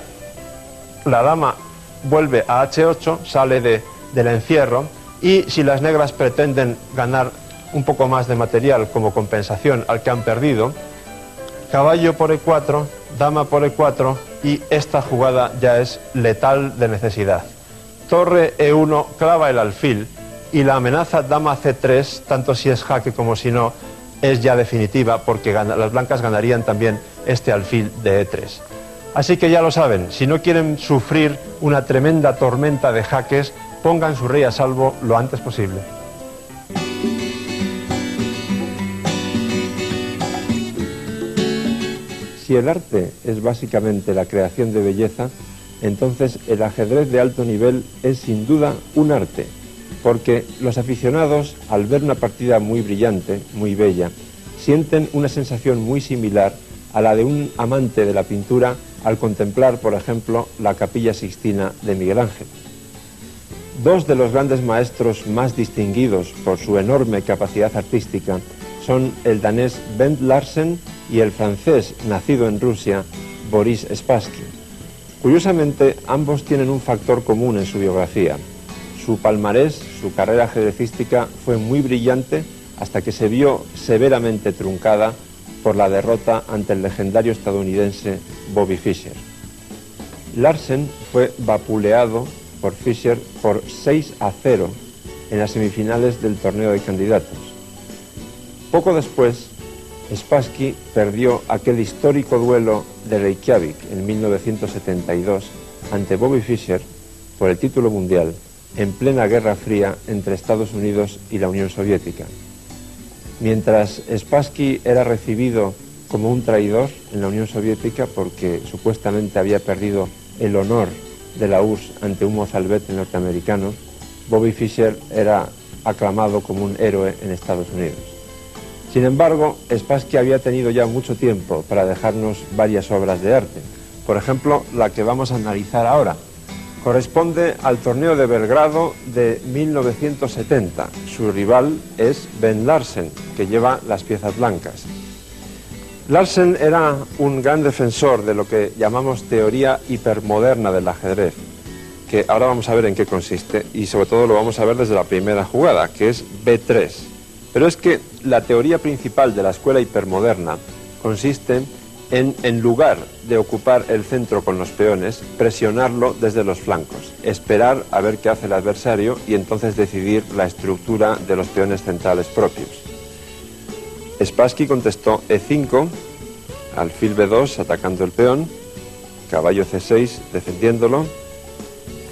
la dama vuelve a H8, sale del encierro, y si las negras pretenden ganar un poco más de material como compensación al que han perdido, caballo por E4, dama por E4, y esta jugada ya es letal de necesidad. Torre E1 clava el alfil, y la amenaza dama C3, tanto si es jaque como si no, es ya definitiva, porque las blancas ganarían también este alfil de E3. Así que ya lo saben, si no quieren sufrir una tremenda tormenta de jaques, pongan su rey a salvo lo antes posible. Si el arte es básicamente la creación de belleza, entonces el ajedrez de alto nivel es sin duda un arte, porque los aficionados, al ver una partida muy brillante, muy bella, sienten una sensación muy similar a la de un amante de la pintura al contemplar, por ejemplo, la Capilla Sixtina de Miguel Ángel. Dos de los grandes maestros más distinguidos por su enorme capacidad artística son el danés Bent Larsen y el francés, nacido en Rusia, Boris Spassky. Curiosamente, ambos tienen un factor común en su biografía. Su palmarés, su carrera ajedrecística, fue muy brillante hasta que se vio severamente truncada por la derrota ante el legendario estadounidense Bobby Fischer. Larsen fue vapuleado por Fischer por 6-0 en las semifinales del torneo de candidatos. Poco después, Spassky perdió aquel histórico duelo de Reykjavik en 1972 ante Bobby Fischer por el título mundial en plena Guerra Fría entre Estados Unidos y la Unión Soviética. Mientras Spassky era recibido como un traidor en la Unión Soviética porque supuestamente había perdido el honor de la URSS ante un mozalbete norteamericano, Bobby Fischer era aclamado como un héroe en Estados Unidos. Sin embargo, Spassky había tenido ya mucho tiempo para dejarnos varias obras de arte. Por ejemplo, la que vamos a analizar ahora. Corresponde al torneo de Belgrado de 1970. Su rival es Ben Larsen, que lleva las piezas blancas. Larsen era un gran defensor de lo que llamamos teoría hipermoderna del ajedrez, que ahora vamos a ver en qué consiste, y sobre todo lo vamos a ver desde la primera jugada, que es B3. Pero es que la teoría principal de la escuela hipermoderna consiste en lugar de ocupar el centro con los peones, presionarlo desde los flancos, esperar a ver qué hace el adversario y entonces decidir la estructura de los peones centrales propios. Spassky contestó E5, alfil B2 atacando el peón, caballo C6 defendiéndolo,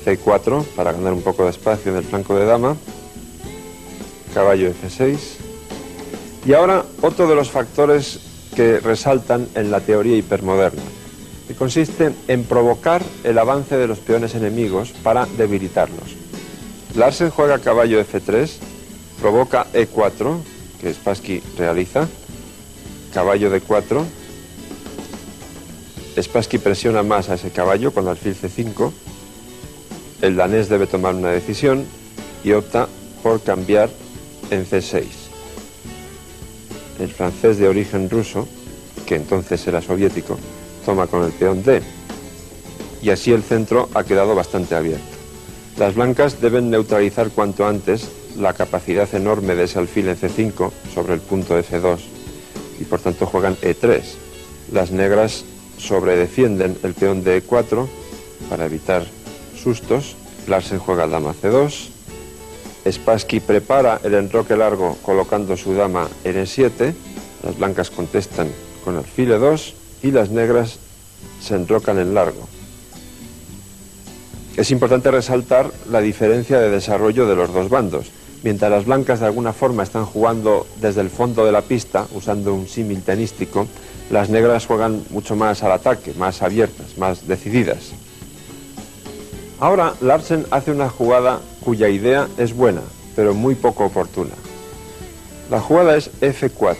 C4 para ganar un poco de espacio en el flanco de dama, caballo F6. Y ahora otro de los factores que resaltan en la teoría hipermoderna, que consiste en provocar el avance de los peones enemigos para debilitarlos. Larsen juega caballo F3, provoca E4, que Spassky realiza, caballo D4, Spassky presiona más a ese caballo con alfil C5, el danés debe tomar una decisión y opta por cambiar en C6. El francés de origen ruso, que entonces era soviético, toma con el peón D, y así el centro ha quedado bastante abierto. Las blancas deben neutralizar cuanto antes la capacidad enorme de ese alfil en C5 sobre el punto F2, y por tanto juegan E3. Las negras sobredefienden el peón de E4 para evitar sustos. Larsen juega dama C2, Spassky prepara el enroque largo colocando su dama en E7, las blancas contestan con alfil E2 y las negras se enrocan en largo. Es importante resaltar la diferencia de desarrollo de los dos bandos. Mientras las blancas de alguna forma están jugando desde el fondo de la pista, usando un símil tenístico, las negras juegan mucho más al ataque, más abiertas, más decididas. Ahora Larsen hace una jugada cuya idea es buena, pero muy poco oportuna. La jugada es F4.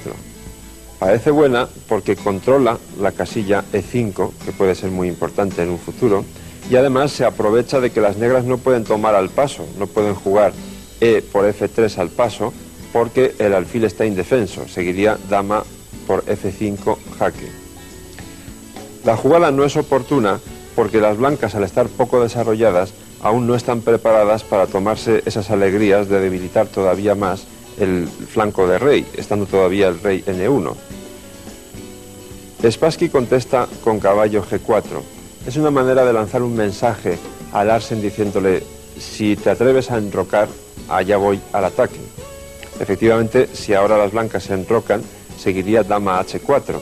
Parece buena porque controla la casilla E5, que puede ser muy importante en un futuro, y además se aprovecha de que las negras no pueden tomar al paso, no pueden jugar E por F3 al paso, porque el alfil está indefenso, seguiría dama por F5 jaque. La jugada no es oportuna porque las blancas, al estar poco desarrolladas, aún no están preparadas para tomarse esas alegrías de debilitar todavía más el flanco de rey, estando todavía el rey N1. Spassky contesta con caballo G4. Es una manera de lanzar un mensaje a Larsen diciéndole: si te atreves a enrocar, allá voy al ataque. Efectivamente, si ahora las blancas se enrocan, seguiría dama H4,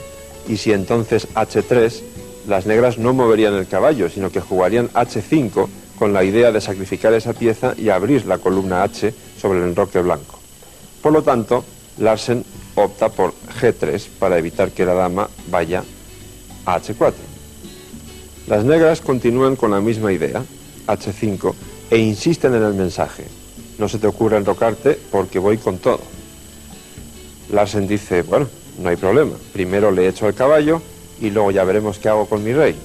y si entonces H3, las negras no moverían el caballo, sino que jugarían H5 con la idea de sacrificar esa pieza y abrir la columna H sobre el enroque blanco. Por lo tanto, Larsen opta por G3 para evitar que la dama vaya a H4. Las negras continúan con la misma idea, H5, e insisten en el mensaje: no se te ocurra enrocarte porque voy con todo. Larsen dice: bueno, no hay problema, primero le echo el caballo y luego ya veremos qué hago con mi rey.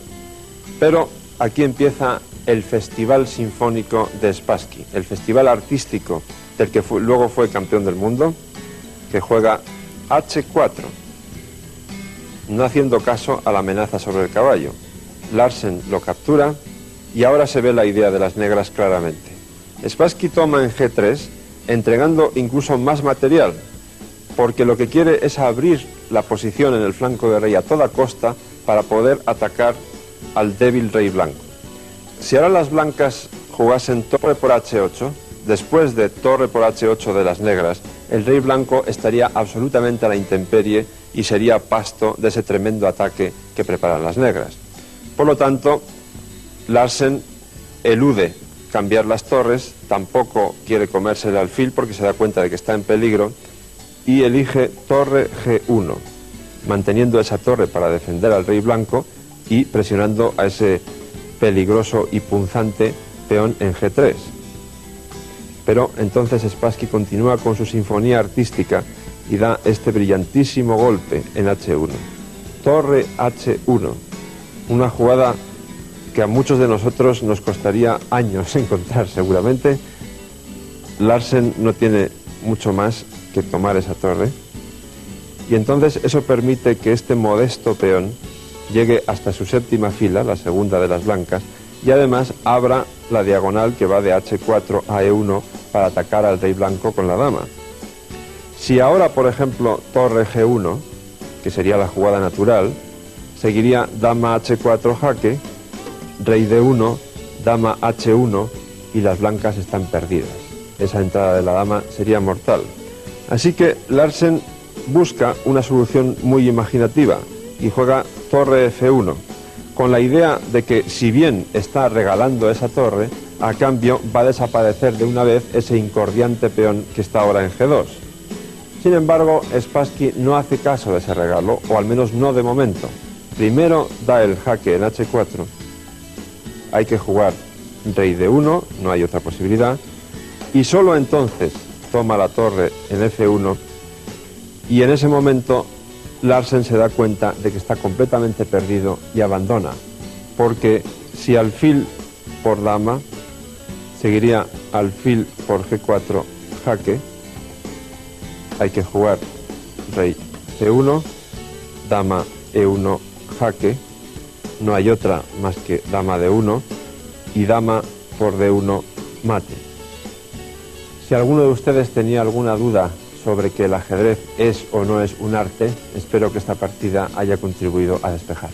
Pero aquí empieza el festival sinfónico de Spassky, el festival artístico del que luego fue campeón del mundo, que juega H4, no haciendo caso a la amenaza sobre el caballo. Larsen lo captura y ahora se ve la idea de las negras claramente. Spassky toma en G3, entregando incluso más material, porque lo que quiere es abrir la posición en el flanco de rey a toda costa para poder atacar al débil rey blanco. Si ahora las blancas jugasen torre por H8, después de torre por H8 de las negras, el rey blanco estaría absolutamente a la intemperie y sería pasto de ese tremendo ataque que preparan las negras. Por lo tanto, Larsen elude cambiar las torres, tampoco quiere comerse el alfil porque se da cuenta de que está en peligro, y elige torre G1, manteniendo esa torre para defender al rey blanco y presionando a ese peligroso y punzante peón en G3. Pero entonces Spassky continúa con su sinfonía artística y da este brillantísimo golpe en H1. Torre H1, una jugada que a muchos de nosotros nos costaría años encontrar seguramente. Larsen no tiene mucho más que tomar esa torre, y entonces eso permite que este modesto peón llegue hasta su séptima fila, la segunda de las blancas, y además abra la diagonal que va de H4 a E1 para atacar al rey blanco con la dama. Si ahora, por ejemplo, torre G1, que sería la jugada natural, seguiría dama H4 jaque, rey D1, dama H1, y las blancas están perdidas. Esa entrada de la dama sería mortal. Así que Larsen busca una solución muy imaginativa y juega torre F1, con la idea de que si bien está regalando esa torre, a cambio va a desaparecer de una vez ese incordiante peón que está ahora en G2. Sin embargo, Spassky no hace caso de ese regalo, o al menos no de momento. Primero da el jaque en H4, hay que jugar rey D1, no hay otra posibilidad, y solo entonces toma la torre en F1, y en ese momento Larsen se da cuenta de que está completamente perdido y abandona, porque si alfil por dama, seguiría alfil por G4 jaque, hay que jugar rey C1, dama E1 jaque, no hay otra más que dama D1 y dama por D1 mate. Si alguno de ustedes tenía alguna duda sobre que el ajedrez es o no es un arte, espero que esta partida haya contribuido a despejar.